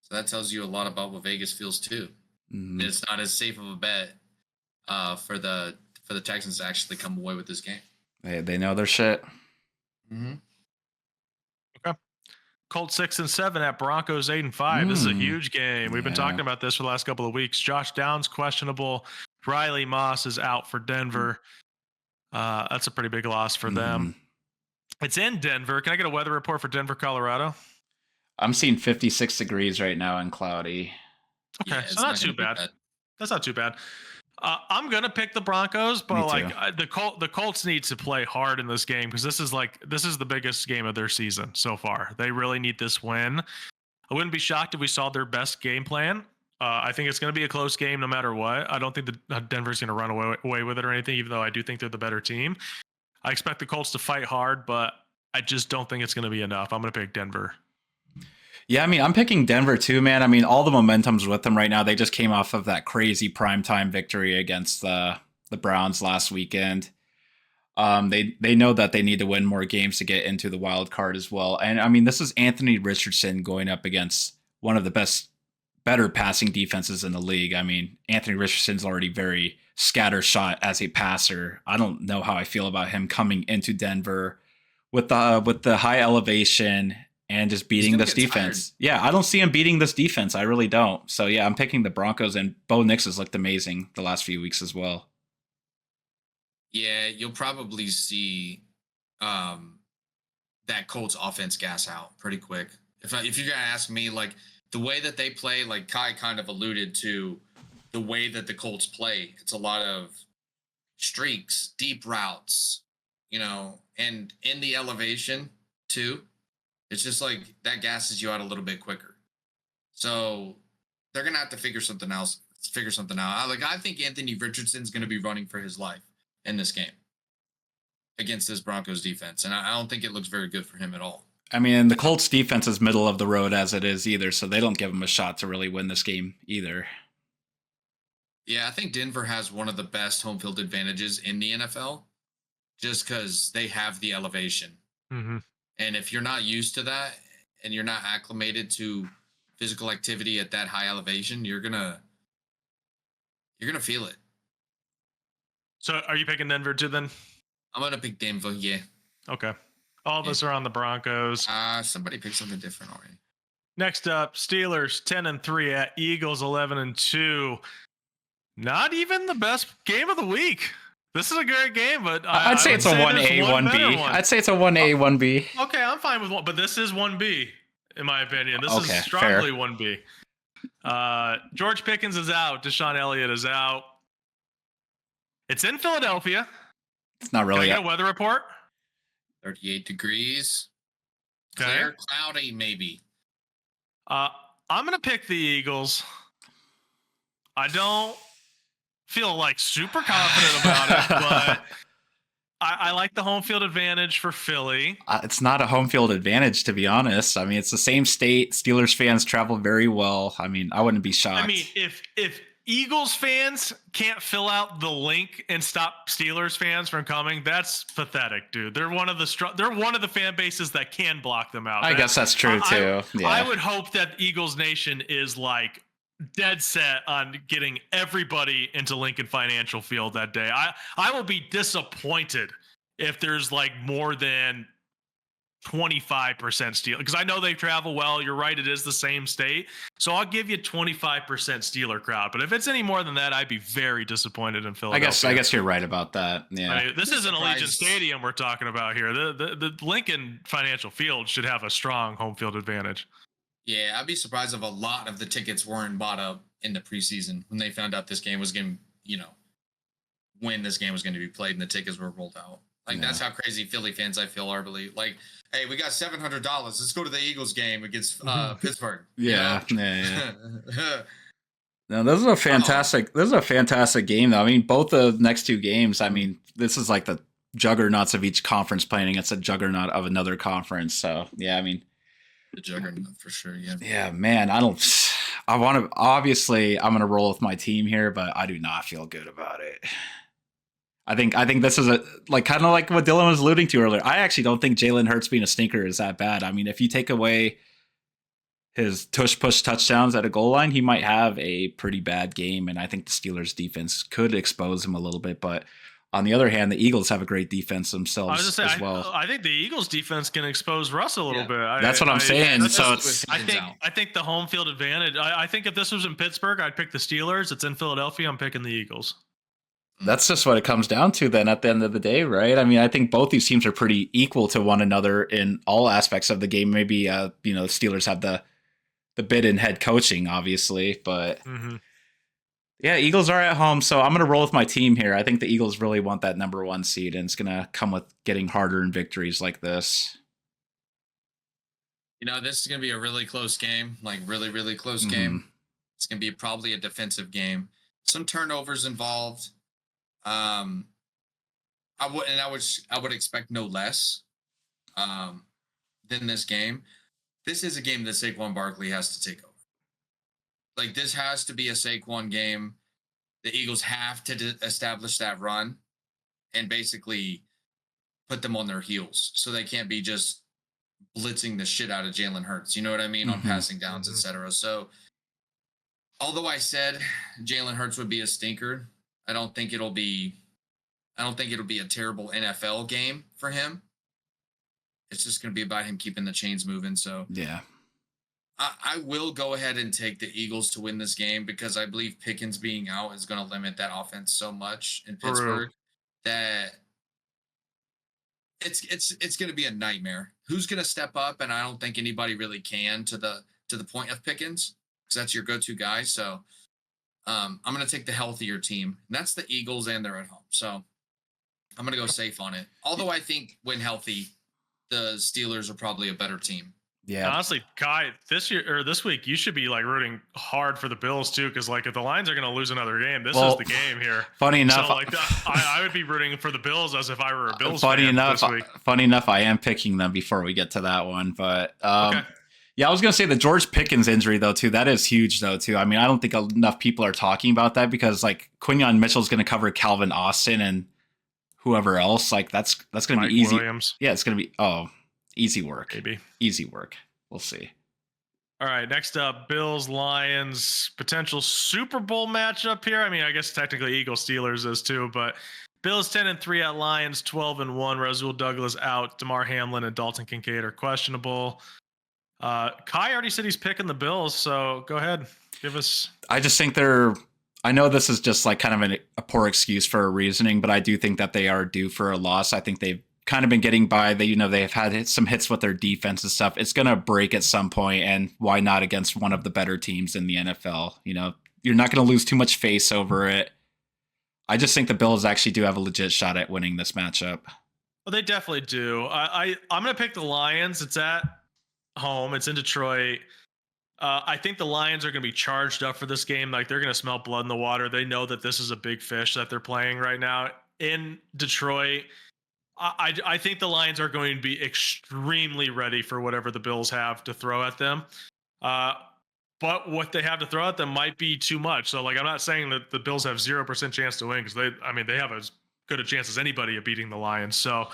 [SPEAKER 4] So that tells you a lot about what Vegas feels too. Mm-hmm. It's not as safe of a bet for the Texans to actually come away with this game.
[SPEAKER 3] They know their shit.
[SPEAKER 4] Mm-hmm.
[SPEAKER 2] Okay. Colts 6-7 at Broncos 8-5. This is a huge game. We've been talking about this for the last couple of weeks. Josh Downs questionable. Riley Moss is out for Denver. That's a pretty big loss for them. It's in Denver. Can I get a weather report for Denver, Colorado?
[SPEAKER 3] I'm seeing 56 degrees right now and cloudy.
[SPEAKER 2] Okay, so not too bad. That's not too bad. I'm gonna pick the Broncos, but the Colts need to play hard in this game, because this is the biggest game of their season so far. They really need this win. I wouldn't be shocked if we saw their best game plan. I think it's going to be a close game no matter what. I don't think Denver's going to run away with it or anything, even though I do think they're the better team. I expect the Colts to fight hard, but I just don't think it's going to be enough. I'm going to pick Denver.
[SPEAKER 3] Yeah, I mean, I'm picking Denver too, man. I mean, all the momentum's with them right now. They just came off of that crazy primetime victory against the Browns last weekend. They know that they need to win more games to get into the wild card as well. And I mean, this is Anthony Richardson going up against one of the better passing defenses in the league. I mean, Anthony Richardson's already very scattershot as a passer. I don't know how I feel about him coming into Denver with the high elevation and just beating this defense. Tired. Yeah, I don't see him beating this defense. I really don't. So yeah, I'm picking the Broncos, and Bo Nix has looked amazing the last few weeks as well.
[SPEAKER 4] Yeah, you'll probably see that Colts offense gas out pretty quick. If you're gonna ask me, like the way that they play, like Kai kind of alluded to, the way that the Colts play, it's a lot of streaks, deep routes, and in the elevation too. It's just like that gasses you out a little bit quicker. So they're going to have to figure something out. I think Anthony Richardson's going to be running for his life in this game. against this Broncos defense, and I don't think it looks very good for him at all.
[SPEAKER 3] I mean, the Colts defense is middle of the road as it is either, so they don't give him a shot to really win this game either.
[SPEAKER 4] Yeah, I think Denver has one of the best home field advantages in the NFL just because they have the elevation.
[SPEAKER 2] Mm-hmm.
[SPEAKER 4] And if you're not used to that and you're not acclimated to physical activity at that high elevation, you're gonna feel it.
[SPEAKER 2] So are you picking Denver too then?
[SPEAKER 4] I'm gonna pick Denver, yeah.
[SPEAKER 2] Okay. All of us are on the Broncos.
[SPEAKER 4] Somebody pick something different already.
[SPEAKER 2] Next up, Steelers 10-3 at Eagles 11-2. Not even the best game of the week. This is a great game, but
[SPEAKER 3] I'd say it's a 1A, 1B. I'd say it's a 1A, 1B.
[SPEAKER 2] Okay, I'm fine with one, but this is 1B, in my opinion. This is
[SPEAKER 3] fair.
[SPEAKER 2] strongly 1B. George Pickens is out. Deshaun Elliott is out. It's in Philadelphia.
[SPEAKER 3] It's not really.
[SPEAKER 2] Can I get a weather report?
[SPEAKER 4] 38 degrees.
[SPEAKER 2] Okay.
[SPEAKER 4] Clear, cloudy, maybe.
[SPEAKER 2] I'm going to pick the Eagles. I don't feel like super confident about it, but I like the home field advantage for Philly.
[SPEAKER 3] It's not a home field advantage, to be honest. I mean, it's the same state. Steelers fans travel very well. I mean, I wouldn't be shocked.
[SPEAKER 2] I mean, if Eagles fans can't fill out the link and stop Steelers fans from coming, that's pathetic, dude. They're one of the fan bases that can block them out.
[SPEAKER 3] I guess that's true too.
[SPEAKER 2] I would hope that Eagles Nation is like dead set on getting everybody into Lincoln Financial Field that day. I will be disappointed if there's like more than 25% Steel, because I know they travel well. You're right, it is the same state, so I'll give you 25% Steeler crowd. But if it's any more than that, I'd be very disappointed in Philadelphia.
[SPEAKER 3] I guess you're right about that. Yeah,
[SPEAKER 2] right? This isn't Allegiant Stadium we're talking about here. The Lincoln Financial Field should have a strong home field advantage.
[SPEAKER 4] Yeah, I'd be surprised if a lot of the tickets weren't bought up in the preseason when they found out this game was going to, when this game was going to be played and the tickets were rolled out. Like, that's how crazy Philly fans I feel are. Like, hey, we got $700. Let's go to the Eagles game against Pittsburgh.
[SPEAKER 3] Yeah. No, this is a fantastic game, though. I mean, both the next two games, I mean, this is like the juggernauts of each conference playing against a juggernaut of another conference. So, yeah, I mean.
[SPEAKER 4] The juggernaut for sure, yeah.
[SPEAKER 3] Yeah, man, obviously, I'm going to roll with my team here, but I do not feel good about it. I think this is kind of like what Dylan was alluding to earlier. I actually don't think Jalen Hurts being a stinker is that bad. I mean, if you take away his tush-push touchdowns at a goal line, he might have a pretty bad game, and I think the Steelers' defense could expose him a little bit. But on the other hand, the Eagles have a great defense themselves as well.
[SPEAKER 2] I think the Eagles' defense can expose Russ a little bit.
[SPEAKER 3] That's what I'm saying.
[SPEAKER 2] I think the home field advantage. I think if this was in Pittsburgh, I'd pick the Steelers. It's in Philadelphia. I'm picking the Eagles.
[SPEAKER 3] That's just what it comes down to then at the end of the day, right? I mean, I think both these teams are pretty equal to one another in all aspects of the game. Maybe, the Steelers have the bid in head coaching, obviously, but yeah, Eagles are at home. So I'm going to roll with my team here. I think the Eagles really want that number 1 seed, and it's going to come with getting harder in victories like this.
[SPEAKER 4] This is going to be a really close game, like really, really close game. It's going to be probably a defensive game. Some turnovers involved. I would expect no less than this game. This is a game that Saquon Barkley has to take over. Like, this has to be a Saquon game. The Eagles have to establish that run and basically put them on their heels, so they can't be just blitzing the shit out of Jalen Hurts. You know what I mean? On passing downs, etc. So, although I said Jalen Hurts would be a stinker, I don't think it'll be a terrible NFL game for him. It's just going to be about him keeping the chains moving. So
[SPEAKER 3] yeah,
[SPEAKER 4] I will go ahead and take the Eagles to win this game because I believe Pickens being out is going to limit that offense so much in Pittsburgh that it's going to be a nightmare. Who's going to step up? And I don't think anybody really can to the point of Pickens, because that's your go-to guy. So I'm going to take the healthier team. And that's the Eagles, and they're at home. So I'm going to go safe on it. Although I think when healthy, the Steelers are probably a better team.
[SPEAKER 3] Yeah.
[SPEAKER 2] Honestly, Kai, this week, you should be like rooting hard for the Bills too, because like if the Lions are going to lose another game, this is the game here.
[SPEAKER 3] Funny enough,
[SPEAKER 2] so like I would be rooting for the Bills as if I were a Bills
[SPEAKER 3] funny
[SPEAKER 2] fan
[SPEAKER 3] enough,
[SPEAKER 2] this week.
[SPEAKER 3] Funny enough, I am picking them before we get to that one, but
[SPEAKER 2] Okay.
[SPEAKER 3] yeah, I was gonna say the George Pickens injury though too. That is huge though too. I mean, I don't think enough people are talking about that because like Quinyon Mitchell's gonna cover Calvin Austin and whoever else. Like that's gonna
[SPEAKER 2] Mike
[SPEAKER 3] be easy.
[SPEAKER 2] Williams.
[SPEAKER 3] Yeah, it's gonna be easy work.
[SPEAKER 2] Maybe
[SPEAKER 3] Easy work. We'll see.
[SPEAKER 2] All right, next up, Bills Lions potential Super Bowl matchup here. I mean, I guess technically Eagles Steelers is too, but Bills 10-3 at Lions 12-1. Rasul Douglas out. DeMar Hamlin and Dalton Kincaid are questionable. Kai already said he's picking the Bills, so go ahead, give us.
[SPEAKER 3] I just think I know this is just like kind of a poor excuse for a reasoning, but I do think that they are due for a loss. I think they've kind of been getting by. They've had some hits with their defense and stuff. It's going to break at some point, and why not against one of the better teams in the NFL? You're not going to lose too much face over it. I just think the Bills actually do have a legit shot at winning this matchup.
[SPEAKER 2] Well, they definitely do. I'm going to pick the Lions. It's at home. It's in Detroit. I think the Lions are going to be charged up for this game. Like they're going to smell blood in the water. They know that this is a big fish that they're playing right now in Detroit. I think the Lions are going to be extremely ready for whatever the Bills have to throw at them. But what they have to throw at them might be too much. So, like, I'm not saying that the Bills have 0% chance to win because they have as good a chance as anybody of beating the Lions. So,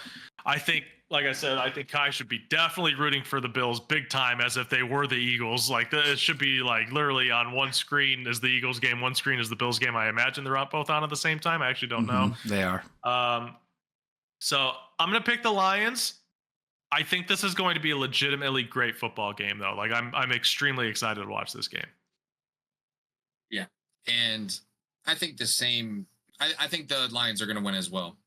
[SPEAKER 2] I think, like I said, I think Kai should be definitely rooting for the Bills big time as if they were the Eagles. Like, it should be like literally on one screen is the Eagles game, one screen is the Bills game. I imagine they're both on at the same time. I actually don't know.
[SPEAKER 3] They are.
[SPEAKER 2] So I'm going to pick the Lions. I think this is going to be a legitimately great football game, though. Like I'm extremely excited to watch this game.
[SPEAKER 4] Yeah, and I think the same. I think the Lions are going to win as well.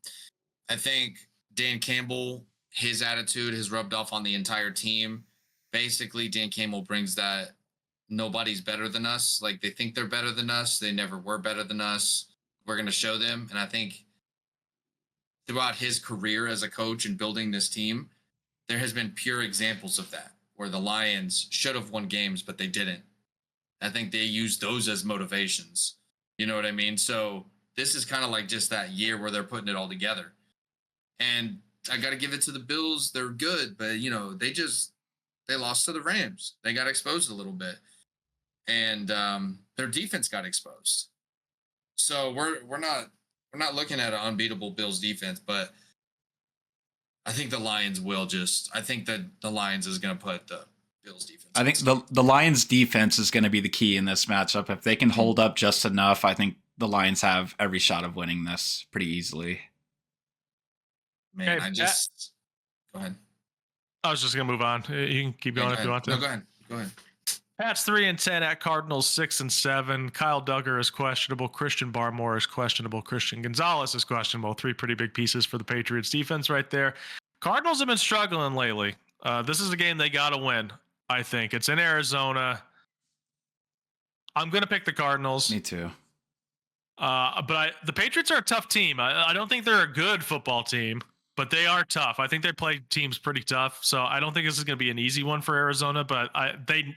[SPEAKER 4] I think Dan Campbell, his attitude has rubbed off on the entire team. Basically, Dan Campbell brings that nobody's better than us. Like they think they're better than us. They never were better than us. We're going to show them. And I think throughout his career as a coach and building this team, there has been pure examples of that where the Lions should have won games, but they didn't. I think they used those as motivations. You know what I mean? So this is kind of like just that year where they're putting it all together. And I got to give it to the Bills. They're good, but they lost to the Rams. They got exposed a little bit, and their defense got exposed. So we're not looking at an unbeatable Bills defense, but I think the Lions will I think that the Lions is going to put the Bills defense.
[SPEAKER 3] I think the Lions defense is going to be the key in this matchup. If they can hold up just enough, I think the Lions have every shot of winning this pretty easily.
[SPEAKER 4] Man, go ahead.
[SPEAKER 2] I was just going to move on. You can keep going if you want to.
[SPEAKER 4] No, go ahead.
[SPEAKER 2] Pats 3-10 at Cardinals 6-7. Kyle Duggar is questionable. Christian Barmore is questionable. Christian Gonzalez is questionable. Three pretty big pieces for the Patriots defense right there. Cardinals have been struggling lately. This is a game they got to win, I think. It's in Arizona. I'm going to pick the Cardinals.
[SPEAKER 3] Me too.
[SPEAKER 2] But the Patriots are a tough team. I don't think they're a good football team, but they are tough. I think they play teams pretty tough. So I don't think this is going to be an easy one for Arizona, but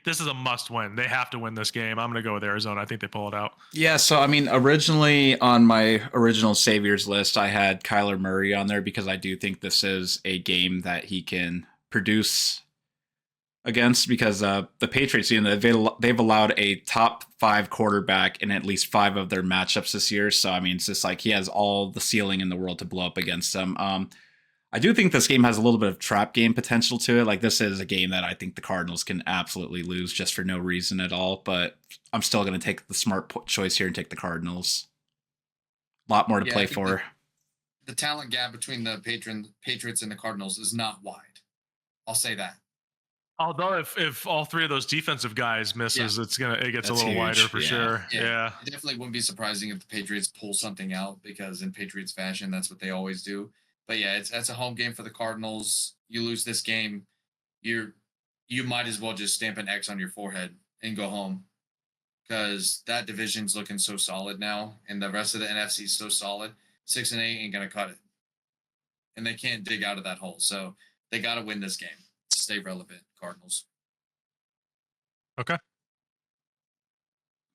[SPEAKER 2] this is a must win. They have to win this game. I'm going to go with Arizona. I think they pull it out.
[SPEAKER 3] Yeah. So, I mean, originally on my original saviors list, I had Kyler Murray on there because I do think this is a game that he can produce against, because the Patriots, they've allowed a top 5 quarterback in at least 5 of their matchups this year. So, I mean, it's just like he has all the ceiling in the world to blow up against them. I do think this game has a little bit of trap game potential to it. Like this is a game that I think the Cardinals can absolutely lose just for no reason at all. But I'm still going to take the smart choice here and take the Cardinals. A lot more to play for.
[SPEAKER 4] The talent gap between the Patriots and the Cardinals is not wide. I'll say that.
[SPEAKER 2] Although if all 3 of those defensive guys misses, it gets a little
[SPEAKER 3] huge.
[SPEAKER 2] Wider for sure. Yeah.
[SPEAKER 4] It definitely wouldn't be surprising if the Patriots pull something out, because in Patriots fashion, that's what they always do. But yeah, that's a home game for the Cardinals. You lose this game, you might as well just stamp an X on your forehead and go home, because that division's looking so solid now, and the rest of the NFC is so solid. 6-8 ain't gonna cut it, and they can't dig out of that hole. So they got to win this game to stay relevant. Cardinals.
[SPEAKER 2] Okay.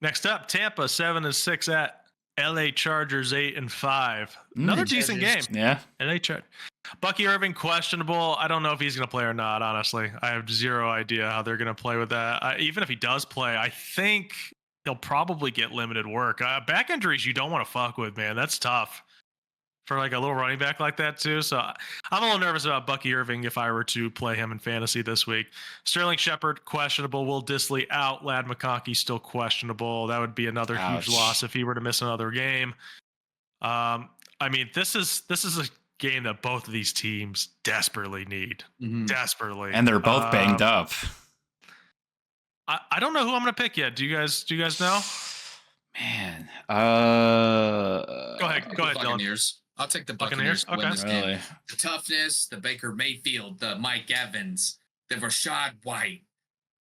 [SPEAKER 2] Next up, Tampa 7-6 at LA Chargers 8-5. Another decent game.
[SPEAKER 3] Yeah.
[SPEAKER 2] LA Chargers. Bucky Irving questionable. I don't know if he's going to play or not. Honestly, I have zero idea how they're going to play with that. Even if he does play, I think he'll probably get limited work. Back injuries you don't want to fuck with, man. That's tough for like a little running back like that too. So I'm a little nervous about Bucky Irving if I were to play him in fantasy this week. Sterling Shepard questionable. Will Dissly out. Ladd McConkey still questionable. That would be another huge loss if he were to miss another game. I mean, this is a game that both of these teams desperately need. Desperately.
[SPEAKER 3] And they're both banged up.
[SPEAKER 2] I don't know who I'm going to pick yet. Do you guys know?
[SPEAKER 3] Man.
[SPEAKER 2] Go ahead,
[SPEAKER 4] Buccaneers. I'll take the Buccaneers to win this game. The toughness, the Baker Mayfield, the Mike Evans, the Rashad White.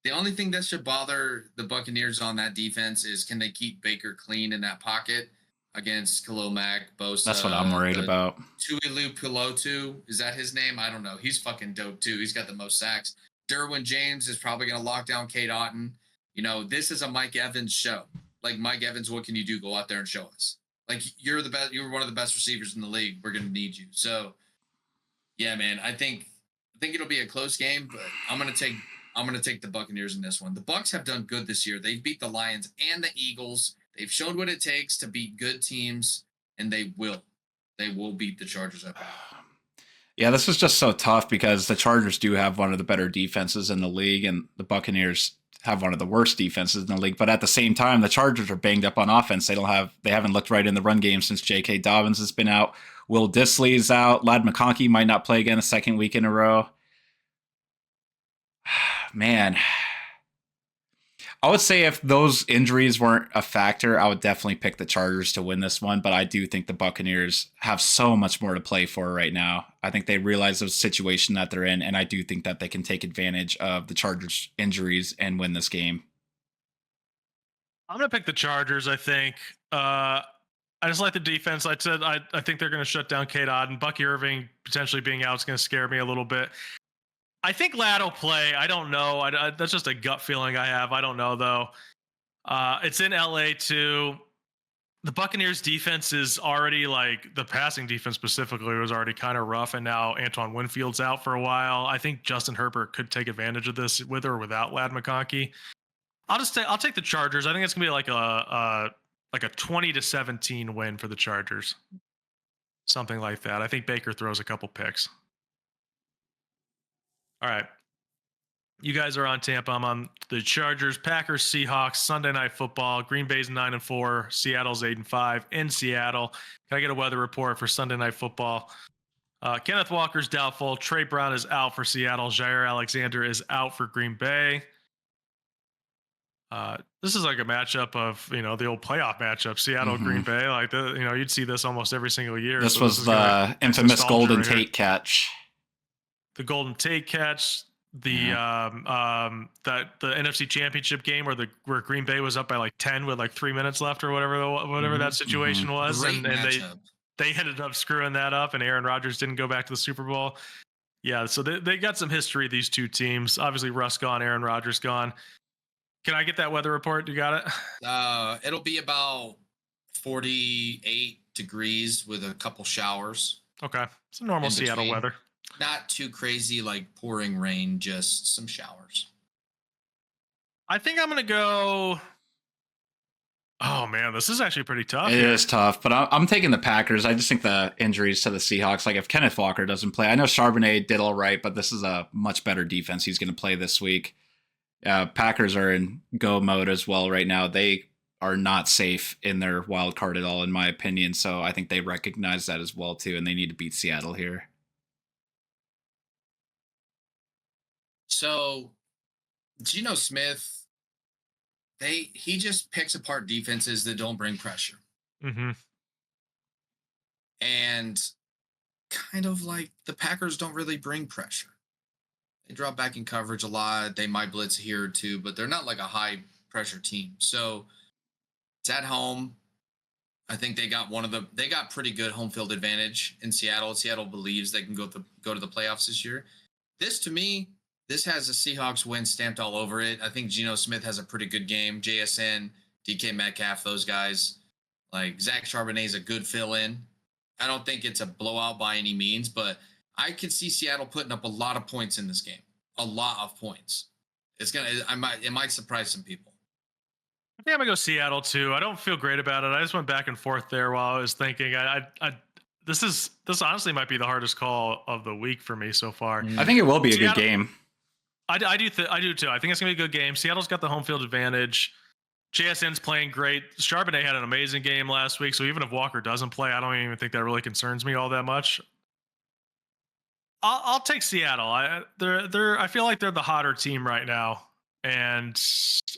[SPEAKER 4] The only thing that should bother the Buccaneers on that defense is can they keep Baker clean in that pocket against Khalil Mack, Bosa.
[SPEAKER 3] That's what I'm worried about.
[SPEAKER 4] Tuilu Pilotu, is that his name? I don't know. He's fucking dope too. He's got the most sacks. Derwin James is probably going to lock down Kate Otten. You know, this is a Mike Evans show. Like, Mike Evans, what can you do? Go out there and show us. Like, you're the best. You're one of the best receivers in the league. We're going to need you. So, yeah, man, I think it'll be a close game, but I'm going to take the Buccaneers in this one. The Bucs have done good this year. They've beat the Lions and the Eagles. They've shown what it takes to beat good teams, and they will beat the Chargers at home.
[SPEAKER 3] Yeah, this was just so tough because the Chargers do have one of the better defenses in the league, and the Buccaneers have one of the worst defenses in the league. But at the same time, the Chargers are banged up on offense. They haven't looked right in the run game since J.K. Dobbins has been out. Will Dissly is out. Ladd McConkey might not play again the second week in a row. Man, I would say if those injuries weren't a factor, I would definitely pick the Chargers to win this one. But I do think the Buccaneers have so much more to play for right now. I think they realize the situation that they're in, and I do think that they can take advantage of the Chargers' injuries and win this game.
[SPEAKER 2] I'm going to pick the Chargers, I think. I just like the defense. I said I think they're going to shut down Kate Otten. Bucky Irving potentially being out is going to scare me a little bit. I think Ladd will play. I don't know. That's just a gut feeling I have. I don't know, though. It's in LA, too. The Buccaneers defense is already, like, the passing defense specifically was already kind of rough, and now Antoine Winfield's out for a while. I think Justin Herbert could take advantage of this with or without Ladd McConkey. I'll take the Chargers. I think it's going to be like a 20-17 win for the Chargers. Something like that. I think Baker throws a couple picks. All right. You guys are on Tampa. I'm on the Chargers, Packers, Seahawks, Sunday Night Football. Green Bay's 9-4, Seattle's 8-5 in Seattle. Can I get a weather report for Sunday Night Football? Kenneth Walker's doubtful. Trey Brown is out for Seattle. Jair Alexander is out for Green Bay. This is like a matchup of, the old playoff matchup, Seattle, Green Bay. Like, you'd see this almost every single year.
[SPEAKER 3] This was the infamous Golden Tate catch.
[SPEAKER 2] The Golden Tate catch, the NFC Championship game where Green Bay was up by like 10 with like 3 minutes left or whatever that situation was, and they ended up screwing that up, and Aaron Rodgers didn't go back to the Super Bowl. Yeah, so they got some history, these two teams. Obviously, Russ gone, Aaron Rodgers gone. Can I get that weather report? You got it?
[SPEAKER 4] It'll be about 48 degrees with a couple showers.
[SPEAKER 2] Okay, it's a normal Seattle weather.
[SPEAKER 4] Not too crazy, like pouring rain, just some showers.
[SPEAKER 2] I think I'm going to go. Oh, man, this is actually pretty tough.
[SPEAKER 3] It is tough, but I'm taking the Packers. I just think the injuries to the Seahawks, like if Kenneth Walker doesn't play, I know Charbonnet did all right, but this is a much better defense he's going to play this week. Packers are in go mode as well right now. They are not safe in their wild card at all, in my opinion. So I think they recognize that as well, too, and they need to beat Seattle here.
[SPEAKER 4] So, Geno Smith, he just picks apart defenses that don't bring pressure.
[SPEAKER 2] Mm-hmm.
[SPEAKER 4] And kind of like the Packers don't really bring pressure. They drop back in coverage a lot. They might blitz here or two, but they're not like a high pressure team. So it's at home. I think they got pretty good home field advantage in Seattle. Seattle believes they can go to the playoffs this year. This this has a Seahawks win stamped all over it. I think Geno Smith has a pretty good game. JSN, DK Metcalf, those guys. Like Zach Charbonnet is a good fill-in. I don't think it's a blowout by any means, but I can see Seattle putting up a lot of points in this game. A lot of points. It might surprise some people.
[SPEAKER 2] I think I'm gonna go Seattle too. I don't feel great about it. I just went back and forth there while I was thinking. This honestly might be the hardest call of the week for me so far.
[SPEAKER 3] I think it will be a good game.
[SPEAKER 2] I do too. I think it's gonna be a good game. Seattle's got the home field advantage. JSN's playing great. Charbonnet had an amazing game last week, so even if Walker doesn't play, I don't even think that really concerns me all that much. I'll take Seattle. I feel like they're the hotter team right now, and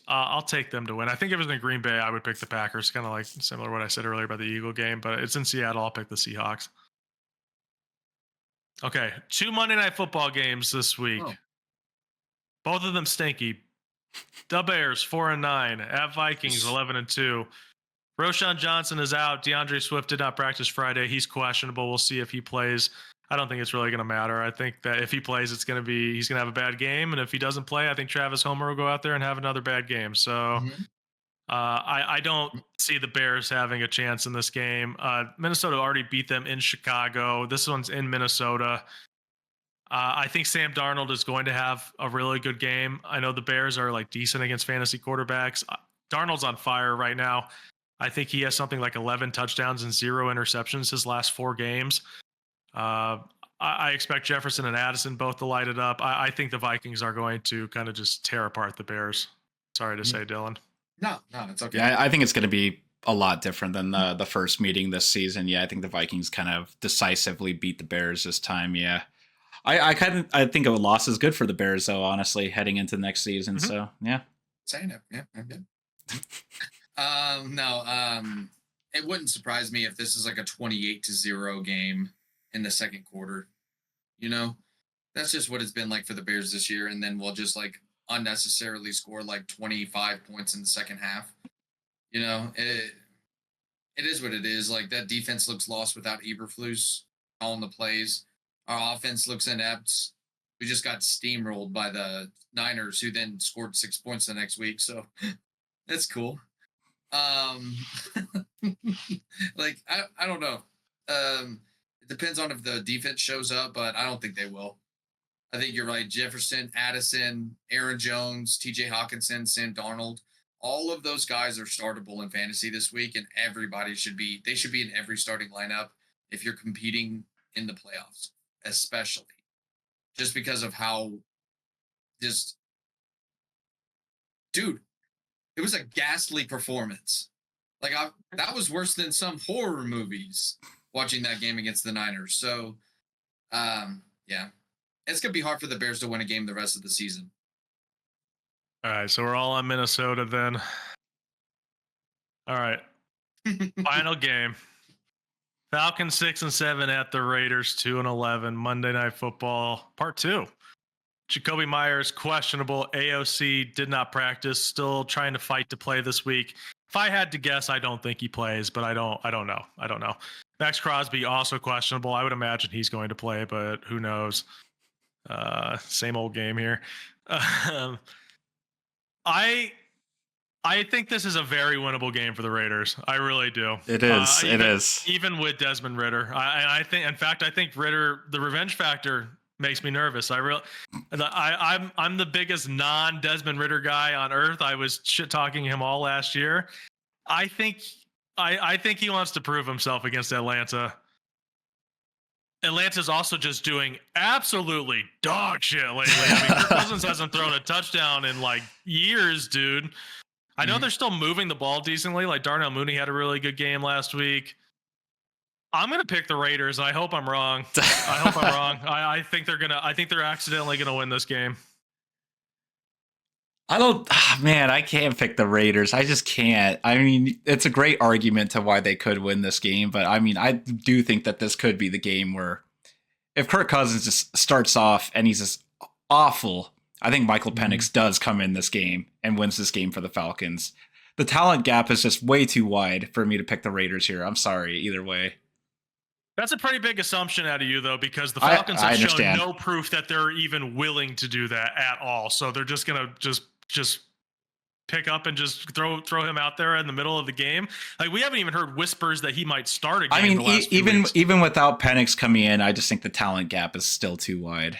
[SPEAKER 2] I'll take them to win. I think if it was in Green Bay, I would pick the Packers, kind of like similar to what I said earlier about the Eagle game, but it's in Seattle. I'll pick the Seahawks. Okay, 2 Monday Night Football games this week.
[SPEAKER 4] Oh.
[SPEAKER 2] Both of them stinky. The Bears 4-9 at Vikings 11-2. Roshan Johnson is out. DeAndre Swift did not practice Friday. He's questionable. We'll see if he plays. I don't think it's really going to matter. I think that if he plays, he's going to have a bad game, and if he doesn't play, I think Travis Homer will go out there and have another bad game. So I don't see the Bears having a chance in this game. Minnesota already beat them in Chicago. This one's in Minnesota. I think Sam Darnold is going to have a really good game. I know the Bears are like decent against fantasy quarterbacks. Darnold's on fire right now. I think he has something like 11 touchdowns and 0 interceptions his last 4 games. I expect Jefferson and Addison both to light it up. I think the Vikings are going to kind of just tear apart the Bears. Sorry to say, Dylan.
[SPEAKER 4] No, it's okay.
[SPEAKER 3] Yeah, I think it's going to be a lot different than the first meeting this season. Yeah, I think the Vikings kind of decisively beat the Bears this time. Yeah. I think a loss is good for the Bears, though, honestly, heading into next season. Mm-hmm. So, yeah.
[SPEAKER 4] Saying it. Yeah, I'm good. It wouldn't surprise me if this is like a 28-0 game in the second quarter. You know, that's just what it's been like for the Bears this year. And then we'll just like unnecessarily score like 25 points in the second half. You know, it is what it is. Like that defense looks lost without Eberflus calling the plays. Our offense looks inept. We just got steamrolled by the Niners, who then scored 6 points the next week. So that's cool. Like, I don't know. It depends on if the defense shows up, but I don't think they will. I think you're right. Jefferson, Addison, Aaron Jones, TJ Hawkinson, Sam Darnold, all of those guys are startable in fantasy this week, and everybody should be in every starting lineup if you're competing in the playoffs, especially just because of how dude, it was a ghastly performance. Like that was worse than some horror movies watching that game against the Niners. So, yeah, it's going to be hard for the Bears to win a game the rest of the season.
[SPEAKER 2] All right. So we're all on Minnesota then. All right. Final game. Falcons 6-7 at the Raiders 2-11. Monday Night Football Part 2. Jacoby Myers questionable. AOC did not practice. Still trying to fight to play this week. If I had to guess, I don't think he plays, but I don't know. Max Crosby also questionable. I would imagine he's going to play, but who knows? Same old game here. I think this is a very winnable game for the Raiders. I really do.
[SPEAKER 3] It is.
[SPEAKER 2] Even with Desmond Ridder. I think Ridder, the revenge factor makes me nervous. I'm the biggest non-Desmond Ridder guy on earth. I was shit talking him all last year. I think he wants to prove himself against Atlanta. Atlanta's also just doing absolutely dog shit lately. I mean, Kirk Cousins hasn't thrown a touchdown in like years, dude. I know they're still moving the ball decently. Like Darnell Mooney had a really good game last week. I'm gonna pick the Raiders. I hope I'm wrong. I think they're accidentally gonna win this game.
[SPEAKER 3] I can't pick the Raiders. I just can't. I mean, it's a great argument to why they could win this game, but I mean, I do think that this could be the game where if Kirk Cousins just starts off and he's just awful, I think Michael Penix does come in this game and wins this game for the Falcons. The talent gap is just way too wide for me to pick the Raiders here. I'm sorry, either way.
[SPEAKER 2] That's a pretty big assumption out of you, though, because the Falcons have shown no proof that they're even willing to do that at all. So they're just gonna just pick up and just throw him out there in the middle of the game. Like, we haven't even heard whispers that he might start a game.
[SPEAKER 3] I mean, even without Penix coming in, I just think the talent gap is still too wide.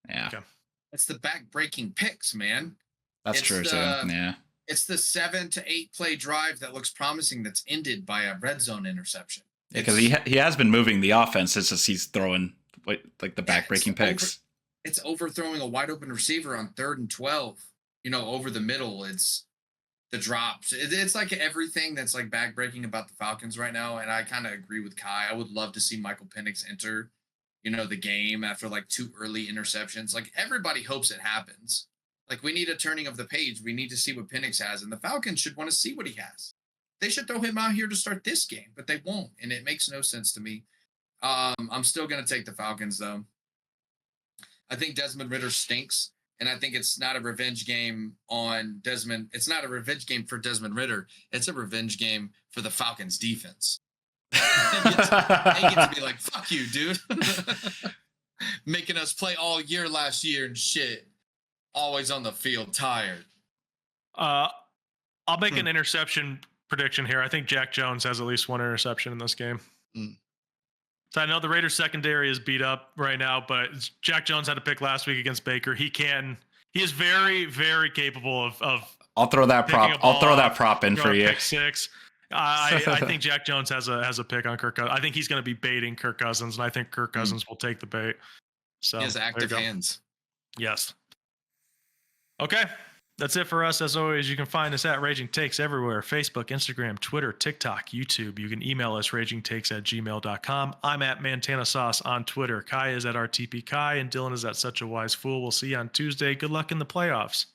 [SPEAKER 3] Yeah, okay.
[SPEAKER 4] It's the back-breaking picks, man.
[SPEAKER 3] That's true too. Yeah,
[SPEAKER 4] it's the 7 to 8 play drive that looks promising that's ended by a red zone interception.
[SPEAKER 3] Because he has been moving the offense. It's just he's throwing like the back-breaking picks.
[SPEAKER 4] It's overthrowing a wide open receiver on 3rd and 12. Over the middle. It's the drops. It's like everything that's like back-breaking about the Falcons right now. And I kind of agree with Kai. I would love to see Michael Penix enter, the game after like 2 early interceptions. Like, everybody hopes it happens. Like, we need a turning of the page. We need to see what Penix has, and the Falcons should want to see what he has. They should throw him out here to start this game, but they won't, and it makes no sense to me. I'm still going to take the Falcons, though. I think Desmond Ridder stinks, and I think it's not a revenge game on Desmond. It's not a revenge game for Desmond Ridder. It's a revenge game for the Falcons defense. They get to be like, fuck you, dude. Making us play all year last year and shit. Always on the field, tired.
[SPEAKER 2] I'll make an interception prediction here. I think Jack Jones has at least 1 interception in this game. So I know the Raiders secondary is beat up right now, but Jack Jones had a pick last week against Baker. He is very, very capable of
[SPEAKER 3] I'll throw that prop in for you.
[SPEAKER 2] Pick 6. I think Jack Jones has a pick on Kirk Cousins. I think he's going to be baiting Kirk Cousins, and I think Kirk Cousins will take the bait. So
[SPEAKER 4] he has active hands.
[SPEAKER 2] Yes. Okay. That's it for us. As always, you can find us at Raging Takes everywhere: Facebook, Instagram, Twitter, TikTok, YouTube. You can email us ragingtakes@gmail.com. I'm at Montana Sauce on Twitter. Kai is at RTP Kai, and Dylan is at Such a Wise Fool. We'll see you on Tuesday. Good luck in the playoffs.